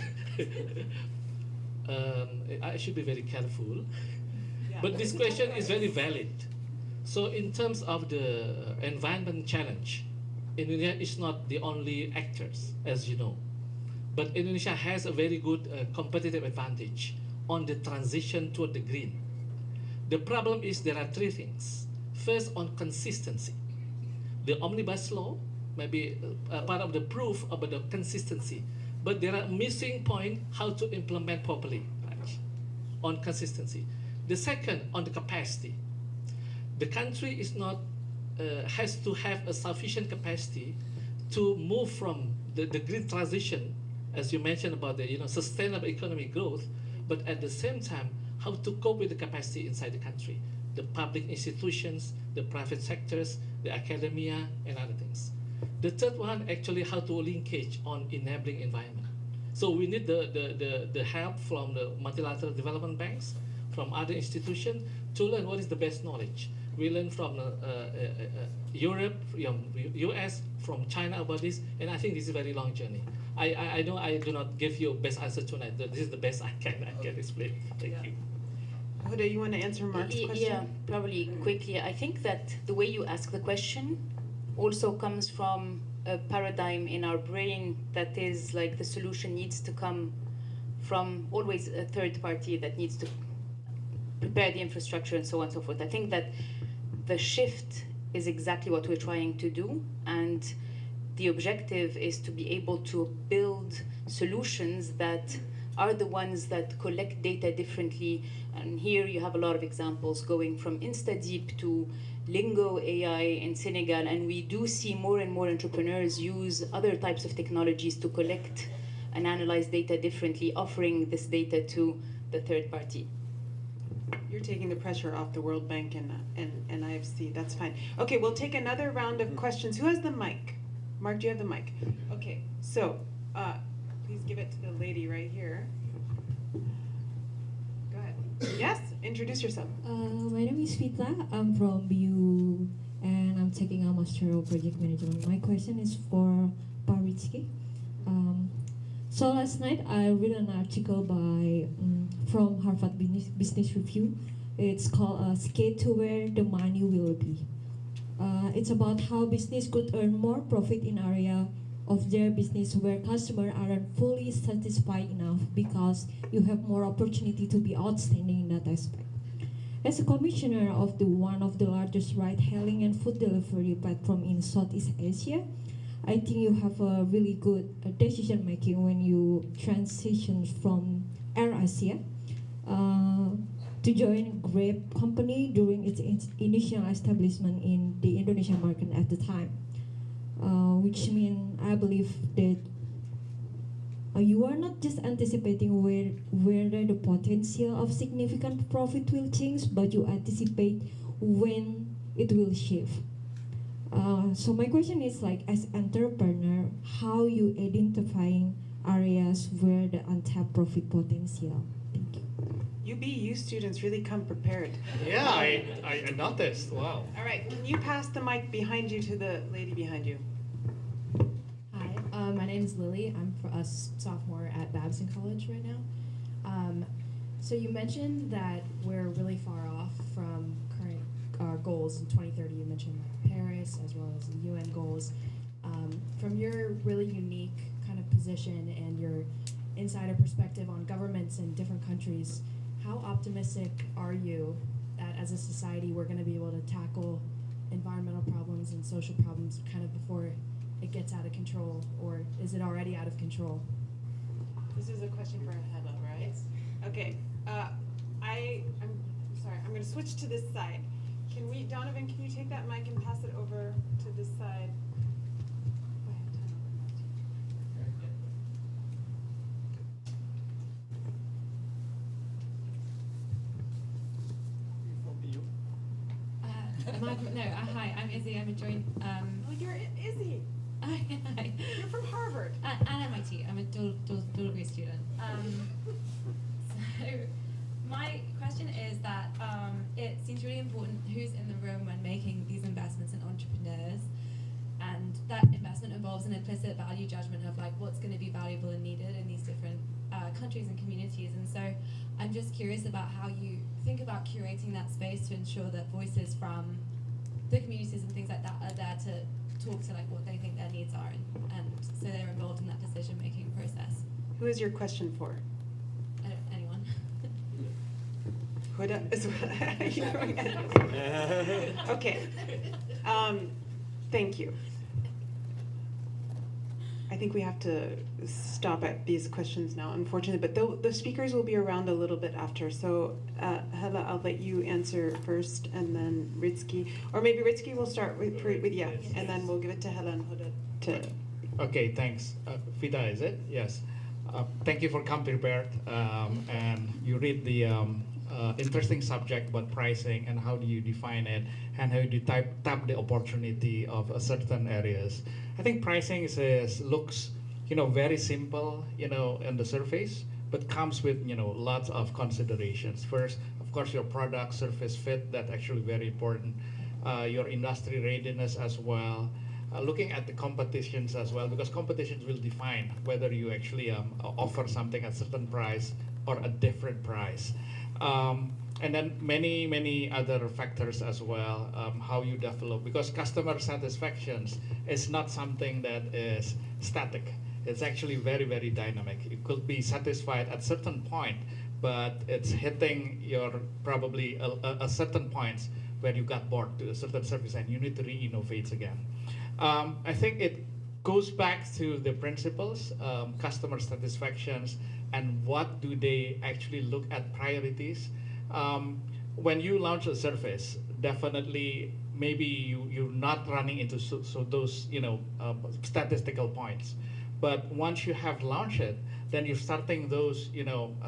I should be very careful. But this question is very valid. So in terms of the environment challenge, Indonesia is not the only actors, as you know. But Indonesia has a very good competitive advantage on the transition toward the green. The problem is there are three things. First, on consistency. The omnibus law may be part of the proof about the consistency, but there are missing point how to implement properly, right? On consistency. The second, on the capacity. The country is not has to have a sufficient capacity to move from the green transition, as you mentioned about the sustainable economic growth, but at the same time, how to cope with the capacity inside the country, the public institutions, the private sectors, the academia, and other things. The third one, actually, how to linkage on enabling environment. So we need the help from the multilateral development banks, from other institutions, to learn what is the best knowledge. We learn from Europe, US, from China about this, and I think this is a very long journey. I know I do not give you best answer tonight. This is the best I can explain. Thank you. Huda, you want to answer Mark's question? Yeah, probably quickly. I think that the way you ask the question also comes from a paradigm in our brain that is like the solution needs to come from always a third party that needs to prepare the infrastructure and so on and so forth. I think that the shift is exactly what we're trying to do, and the objective is to be able to build solutions that are the ones that collect data differently. And here you have a lot of examples going from InstaDeep to Lingo AI in Senegal, and we do see more and more entrepreneurs use other types of technologies to collect and analyze data differently, offering this data to the third party. You're taking the pressure off the World Bank and IFC. That's fine. Okay, we'll take another round of questions. Who has the mic? Mark, do you have the mic? Okay, so please give it to the lady right here. Go ahead. Yes, introduce yourself. My name is Fita. I'm from BU and I'm taking a Master of Project Management. My question is for Paritsky. So last night I read an article from Harvard Business Review. It's called Skate to Where the Money Will Be. It's about how business could earn more profit in area of their business where customers aren't fully satisfied enough because you have more opportunity to be outstanding in that aspect. As a commissioner of one of the largest ride-hailing and food delivery platform in Southeast Asia, I think you have a really good decision making when you transition from AirAsia to join Grab company during its initial establishment in the Indonesian market at the time, which means I believe that you are not just anticipating where the potential of significant profit will change, but you anticipate when it will shift. So my question is as entrepreneur, how you identifying areas where the untapped profit potential? Thank you. UBU students really come prepared. Yeah, I noticed. Wow. All right, can you pass the mic behind you to the lady behind you? Hi, my name is Lily. I'm a sophomore at Babson College right now. So you mentioned that we're really far off from current goals in 2030. You mentioned Paris as well as the UN goals. From your really unique kind of position and your insider perspective on governments in different countries, how optimistic are you that as a society we're going to be able to tackle environmental problems and social problems kind of before it gets out of control, or is it already out of control? This is a question for Heba, right? Yes. Okay. I'm sorry. I'm going to switch to this side. Donovan, can you take that mic and pass it over to this side? Go ahead. Hi, I'm Izzy. I'm a joint. Oh, you're Izzy. Hi. You're from Harvard. And MIT. I'm a dual degree student. So my question is that it seems really important who's in the room when making these investments in entrepreneurs, and that investment involves an implicit value judgment of like what's going to be valuable and needed in these different countries and communities. And so I'm just curious about how you think about curating that space to ensure that voices from the communities and things like that are there to talk to like what they think their needs are, and so they're involved in that decision-making process. Who is your question for? Anyone. Huda as well. Okay. Thank you. I think we have to stop at these questions now, unfortunately, but the speakers will be around a little bit after. So, Hela, I'll let you answer first, and then Ritsky. Or maybe Ritsky will start with yeah, and then we'll give it to Hela and Huda to... Okay, thanks. Fida, is it? Yes. Thank you for coming prepared. And you read the interesting subject about pricing and how do you define it and how do you tap the opportunity of certain areas. I think pricing looks, very simple, on the surface, but comes with, lots of considerations. First, of course, your product surface fit, that's actually very important. Your industry readiness as well. Looking at the competitions as well, because competitions will define whether you actually offer something at a certain price or a different price. And then many other factors as well, how you develop, because customer satisfaction is not something that is static. It's actually very, very dynamic. It could be satisfied at certain point, but it's hitting your probably a certain points where you got bored to a certain service and you need to re-innovate again. I think it goes back to the principles, customer satisfactions, and what do they actually look at priorities. When you launch a service, definitely maybe you're not running into those statistical points. But once you have launched it, then you're starting those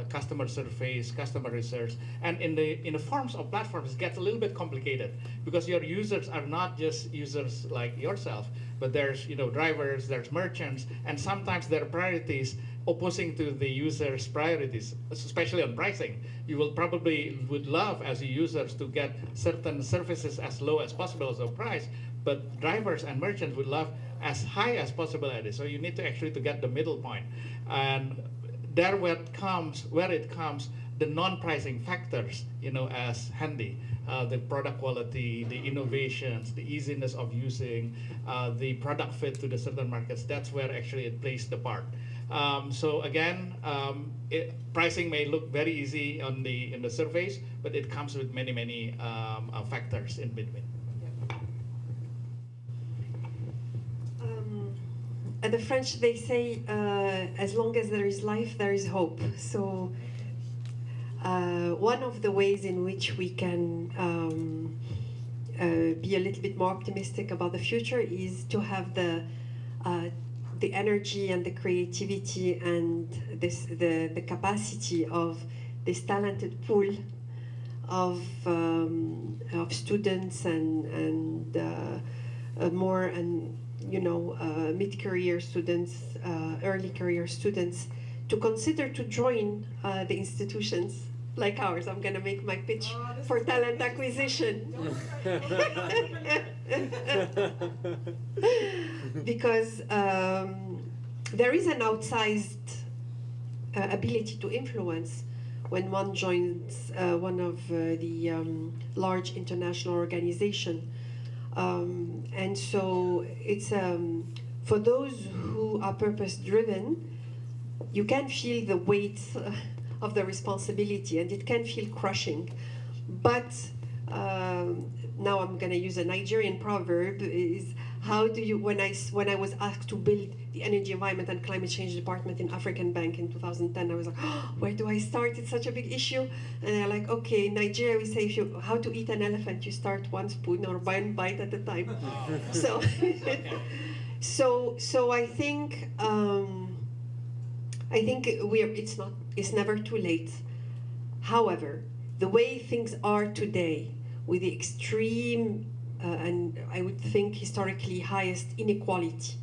customer surveys, customer research, and in the forms of platforms, it gets a little bit complicated because your users are not just users like yourself, but there's drivers, there's merchants, and sometimes their priorities opposing to the user's priorities, especially on pricing. You will probably would love as users to get certain services as low as possible as a price, but drivers and merchants would love as high as possible at it. So you need to actually to get the middle point. And there where it comes the non-pricing factors, as handy. The product quality, the innovations, the easiness of using, the product fit to the certain markets, that's where actually it plays the part. So again, pricing may look very easy in the surface, but it comes with many factors in between. At the French, they say, as long as there is life, there is hope. So one of the ways in which we can be a little bit more optimistic about the future is to have the energy and the creativity and the capacity of this talented pool of students and more and mid-career students, early career students, to consider to join the institutions like ours. I'm going to make my pitch for talent acquisition. Because there is an outsized ability to influence when one joins one of the large international organizations. And so it's for those who are purpose-driven, you can feel the weight of the responsibility, and it can feel crushing. But now I'm going to use a Nigerian proverb, is how do you, when I was asked to build the Energy, Environment and Climate Change Department in African Bank in 2010, I was like, oh, where do I start? It's such a big issue. And they're like, okay, in Nigeria we say how to eat an elephant, you start one spoon or one bite at a time. So, so I think it's never too late. However, the way things are today, with the extreme and I would think historically highest inequality,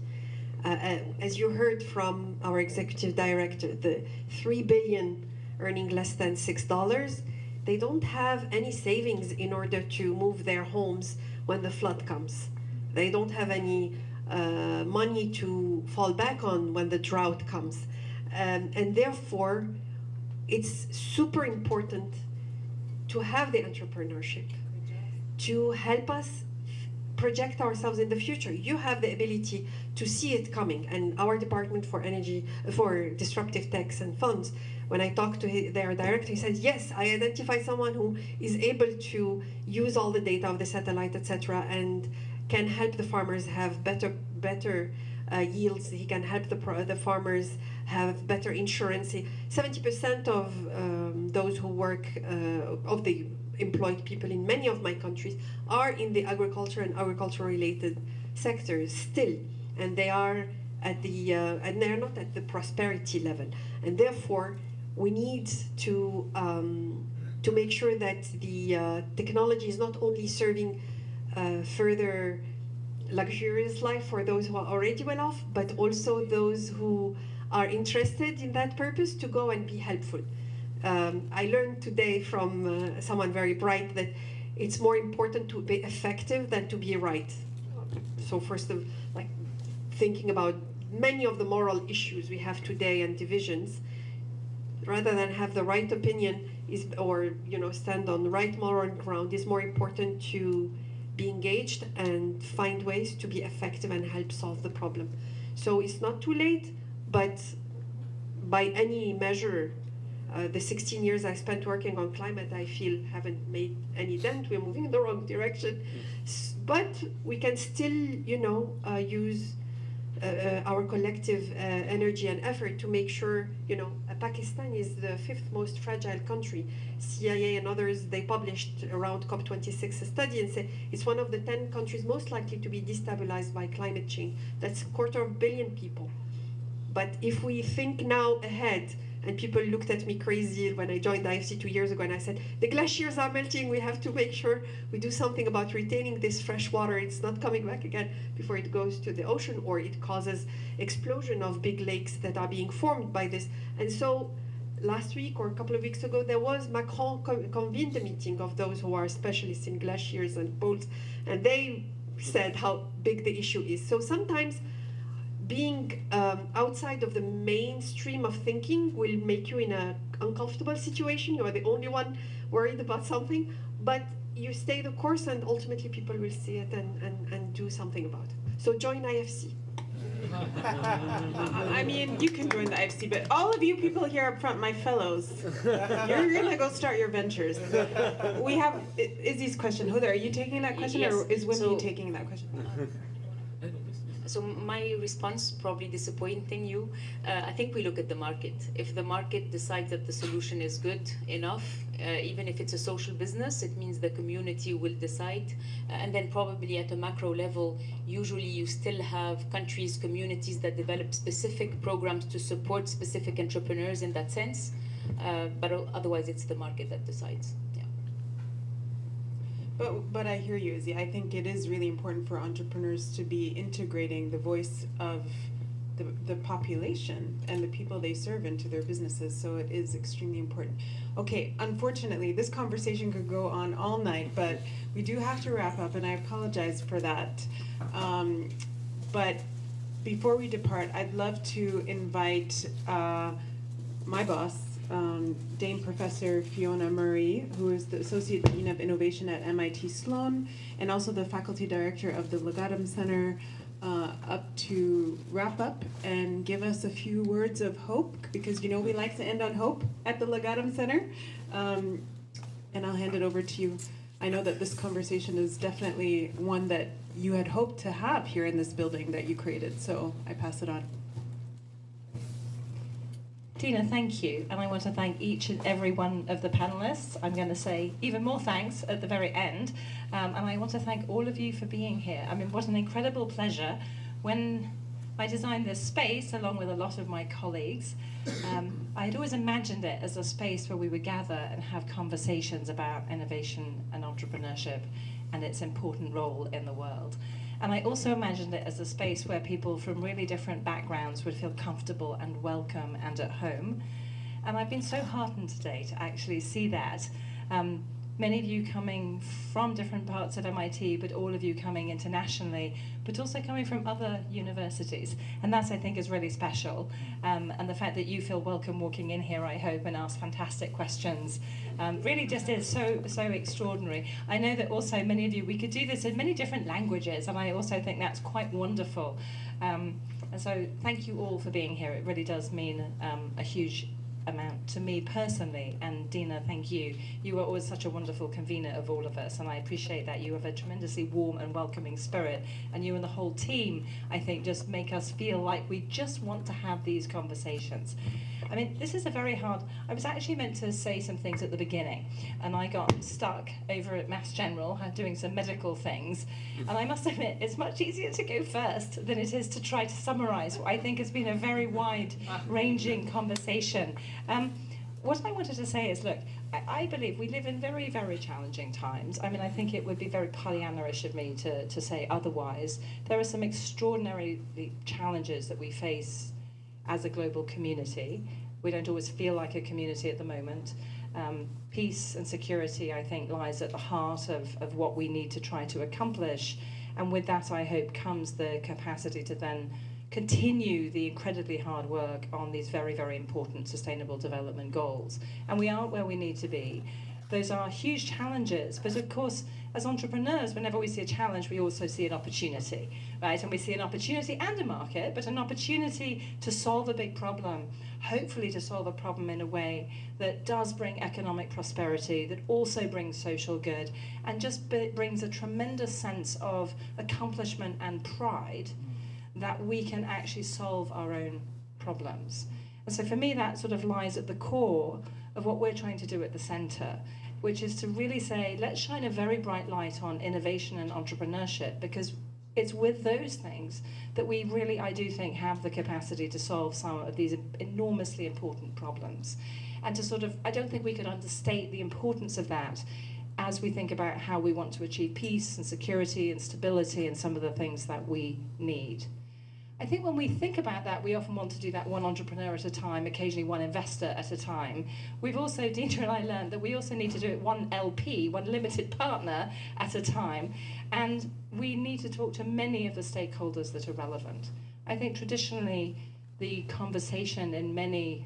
as you heard from our executive director, the 3 billion earning less than $6, they don't have any savings in order to move their homes when the flood comes. They don't have any money to fall back on when the drought comes. And therefore, it's super important to have the entrepreneurship to help us project ourselves in the future. You have the ability to see it coming, and our Department for Energy, for Disruptive Techs and Funds, when I talked to their director, he said, yes, I identify someone who is able to use all the data of the satellite, etc., and can help the farmers have better yields. He can help the farmers have better insurance. 70% of those who work, of the employed people in many of my countries, are in the agriculture and agriculture-related sectors still, and they are at the and they're not at the prosperity level, and therefore we need to make sure that the technology is not only serving further luxurious life for those who are already well off, but also those who are interested in that purpose to go and be helpful. I learned today from someone very bright that it's more important to be effective than to be right. So first of, like, thinking about many of the moral issues we have today and divisions, rather than have the right opinion or stand on the right moral ground, is more important to be engaged and find ways to be effective and help solve the problem. So it's not too late, but by any measure, the 16 years I spent working on climate, I feel haven't made any dent. We're moving in the wrong direction. But we can still, use our collective energy and effort to make sure, Pakistan is the 5th most fragile country. CIA and others, they published around COP26 a study and say it's one of the 10 countries most likely to be destabilized by climate change. That's 250 million people. But if we think now ahead, and people looked at me crazy when I joined the IFC 2 years ago, and I said, the glaciers are melting, we have to make sure we do something about retaining this fresh water. It's not coming back again before it goes to the ocean, or it causes explosion of big lakes that are being formed by this. And so last week or a couple of weeks ago, Macron convened a meeting of those who are specialists in glaciers and poles, and they said how big the issue is. So sometimes being outside of the mainstream of thinking will make you in an uncomfortable situation. You are the only one worried about something, but you stay the course, and ultimately people will see it and do something about it. So join IFC. I mean, you can join the IFC, but all of you people here up front, my fellows, you're gonna go start your ventures. We have Izzy's question. Huda, are you taking that question, Yes. or is Wimpy taking that question? So my response, probably disappointing you, I think we look at the market. If the market decides that the solution is good enough, even if it's a social business, it means the community will decide. And then probably at a macro level, usually you still have countries, communities that develop specific programs to support specific entrepreneurs in that sense. But otherwise, it's the market that decides. But I hear you, Izzy. I think it is really important for entrepreneurs to be integrating the voice of the population and the people they serve into their businesses. So it is extremely important. Okay, unfortunately, this conversation could go on all night, but we do have to wrap up, and I apologize for that. But before we depart, I'd love to invite my boss, Dame Professor Fiona Murray, who is the Associate Dean of Innovation at MIT Sloan, and also the Faculty Director of the LEgatum Center, up to wrap up and give us a few words of hope, because we like to end on hope at the LEgatum Center. And I'll hand it over to you. I know that this conversation is definitely one that you had hoped to have here in this building that you created, so I pass it on. Tina, thank you. And I want to thank each and every one of the panelists. I'm going to say even more thanks at the very end. And I want to thank all of you for being here. I mean, what an incredible pleasure. When I designed this space, along with a lot of my colleagues, I had always imagined it as a space where we would gather and have conversations about innovation and entrepreneurship and its important role in the world. And I also imagined it as a space where people from really different backgrounds would feel comfortable and welcome and at home. And I've been so heartened today to actually see that. Many of you coming from different parts of MIT, but all of you coming internationally, but also coming from other universities. And that, I think, is really special. And the fact that you feel welcome walking in here, I hope, and ask fantastic questions, really just is so extraordinary. I know that also many of you, we could do this in many different languages, and I also think that's quite wonderful. And so thank you all for being here. It really does mean a huge amount to me personally, and Dina, thank you. You are always such a wonderful convener of all of us, and I appreciate that. You have a tremendously warm and welcoming spirit, and you and the whole team, I think, just make us feel like we just want to have these conversations. I mean, this is a very hard, I was actually meant to say some things at the beginning, and I got stuck over at Mass General doing some medical things, and I must admit, it's much easier to go first than it is to try to summarize what I think has been a very wide-ranging conversation. What I wanted to say is, look, I believe we live in very, very challenging times. I mean, I think it would be very Pollyanna-ish of me to say otherwise. There are some extraordinary challenges that we face as a global community. We don't always feel like a community at the moment. Peace and security, I think, lies at the heart of what we need to try to accomplish. And with that, I hope, comes the capacity to then continue the incredibly hard work on these very, very important sustainable development goals. And we aren't where we need to be. Those are huge challenges, but of course, as entrepreneurs, whenever we see a challenge, we also see an opportunity, right? And we see an opportunity and a market, but an opportunity to solve a big problem, hopefully to solve a problem in a way that does bring economic prosperity, that also brings social good, and just brings a tremendous sense of accomplishment and pride that we can actually solve our own problems. And so for me, that sort of lies at the core of what we're trying to do at the center, which is to really say, let's shine a very bright light on innovation and entrepreneurship, because it's with those things that we really, I do think, have the capacity to solve some of these enormously important problems. And to sort of, I don't think we could understate the importance of that as we think about how we want to achieve peace and security and stability and some of the things that we need. I think when we think about that, we often want to do that one entrepreneur at a time, occasionally one investor at a time. We've also, Deidre and I learned that we also need to do it one LP, one limited partner at a time, and we need to talk to many of the stakeholders that are relevant. I think traditionally the conversation in many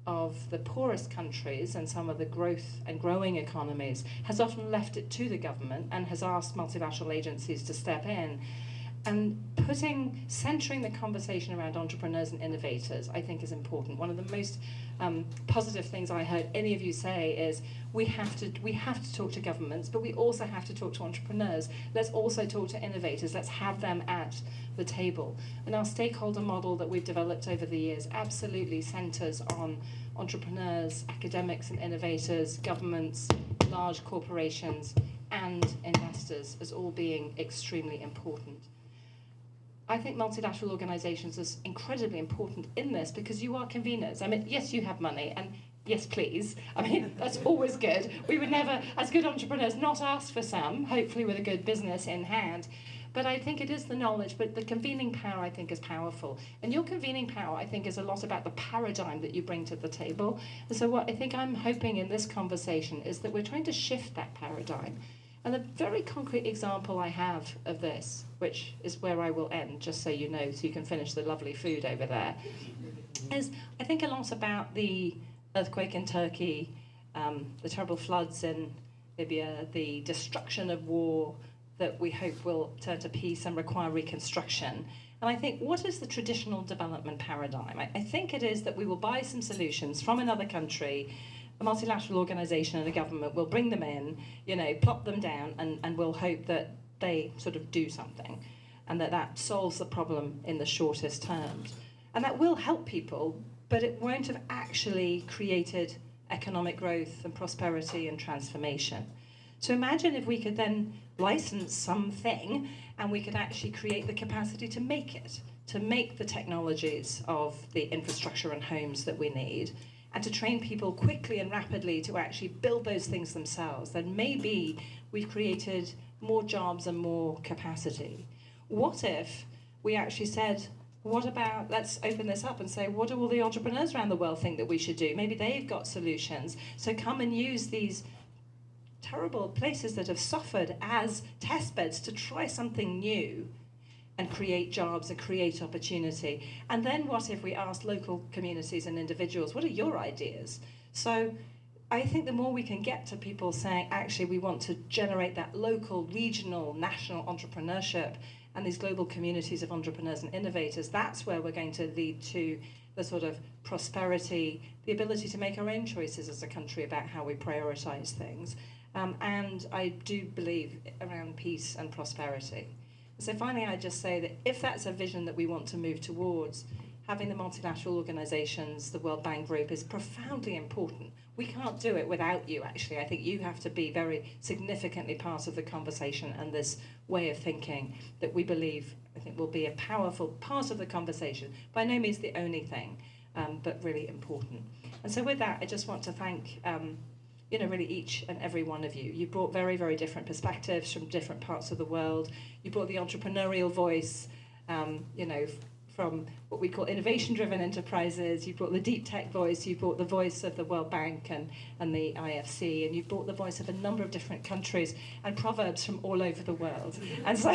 of the poorest countries and some of the growth and growing economies has often left it to the government and has asked multilateral agencies to step in. And centering the conversation around entrepreneurs and innovators, I think, is important. One of the most positive things I heard any of you say is we have to talk to governments, but we also have to talk to entrepreneurs. Let's also talk to innovators. Let's have them at the table. And our stakeholder model that we've developed over the years absolutely centers on entrepreneurs, academics and innovators, governments, large corporations, and investors as all being extremely important. I think multilateral organizations is incredibly important in this because you are conveners. I mean, yes, you have money, and yes, please. I mean, that's always good. We would never, as good entrepreneurs, not ask for some, hopefully with a good business in hand. But I think it is the knowledge, but the convening power, I think, is powerful. And your convening power, I think, is a lot about the paradigm that you bring to the table. And so what I think I'm hoping in this conversation is that we're trying to shift that paradigm. And a very concrete example I have of this, which is where I will end, just so you know, so you can finish the lovely food over there, is I think a lot about the earthquake in Turkey, the terrible floods in Libya, the destruction of war that we hope will turn to peace and require reconstruction. And I think, what is the traditional development paradigm? I think it is that we will buy some solutions from another country, a multilateral organization and a government will bring them in, you know, plop them down, and we'll hope that they sort of do something, and that solves the problem in the shortest terms. And that will help people, but it won't have actually created economic growth and prosperity and transformation. So imagine if we could then license something and we could actually create the capacity to make it, to make the technologies of the infrastructure and homes that we need, and to train people quickly and rapidly to actually build those things themselves. Then maybe we've created more jobs and more capacity. What if we actually said, what about, let's open this up and say, what do all the entrepreneurs around the world think that we should do? Maybe they've got solutions. So come and use these terrible places that have suffered as testbeds to try something new and create jobs and create opportunity. And then what if we asked local communities and individuals, what are your ideas? So I think the more we can get to people saying, actually, we want to generate that local, regional, national entrepreneurship and these global communities of entrepreneurs and innovators, that's where we're going to lead to the sort of prosperity, the ability to make our own choices as a country about how we prioritize things. And I do believe around peace and prosperity. So finally, I just say that if that's a vision that we want to move towards, having the multilateral organizations, the World Bank Group, is profoundly important. We can't do it without you, actually. I think you have to be very significantly part of the conversation and this way of thinking that we believe, I think, will be a powerful part of the conversation. By no means the only thing, but really important. And so with that, I just want to thank you know, really each and every one of you. You brought very, very different perspectives from different parts of the world. You brought the entrepreneurial voice, you know, from what we call innovation-driven enterprises. You brought the deep tech voice. You brought the voice of the World Bank and the IFC, and you brought the voice of a number of different countries and proverbs from all over the world. And so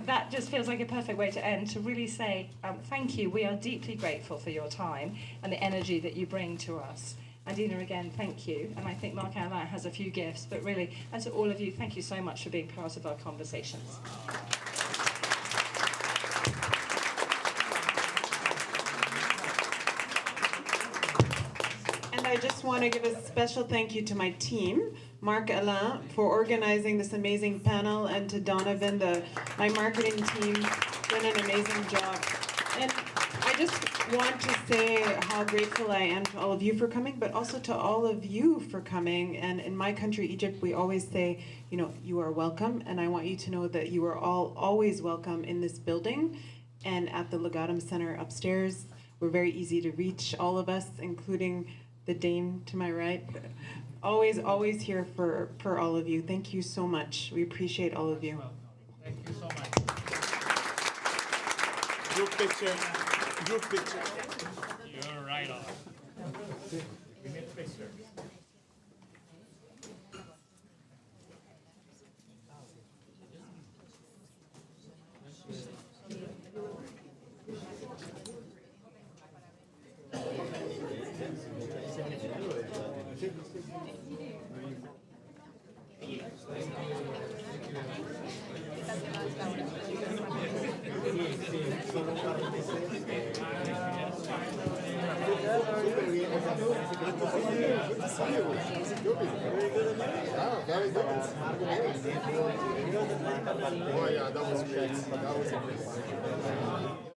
that just feels like a perfect way to end, to really say thank you. We are deeply grateful for your time and the energy that you bring to us. And Dina, again, thank you. And I think Marc-Alain has a few gifts, but really, and to all of you, thank you so much for being part of our conversations. And I just want to give a special thank you to my team, Marc-Alain, for organizing this amazing panel, and to Donovan, my marketing team, done an amazing job. And I just want to say how grateful I am to all of you for coming, but also to all of you for coming. And in my country, Egypt, we always say, you know, you are welcome. And I want you to know that you are all always welcome in this building and at the LEgatum Center upstairs. We're very easy to reach, all of us, including the dame to my right. Always, always here for all of you. Thank you so much. We appreciate all of you. Thank you so much. Group picture. Group picture. You're right on. We need a picture. Oh yeah, that was great. That was amazing.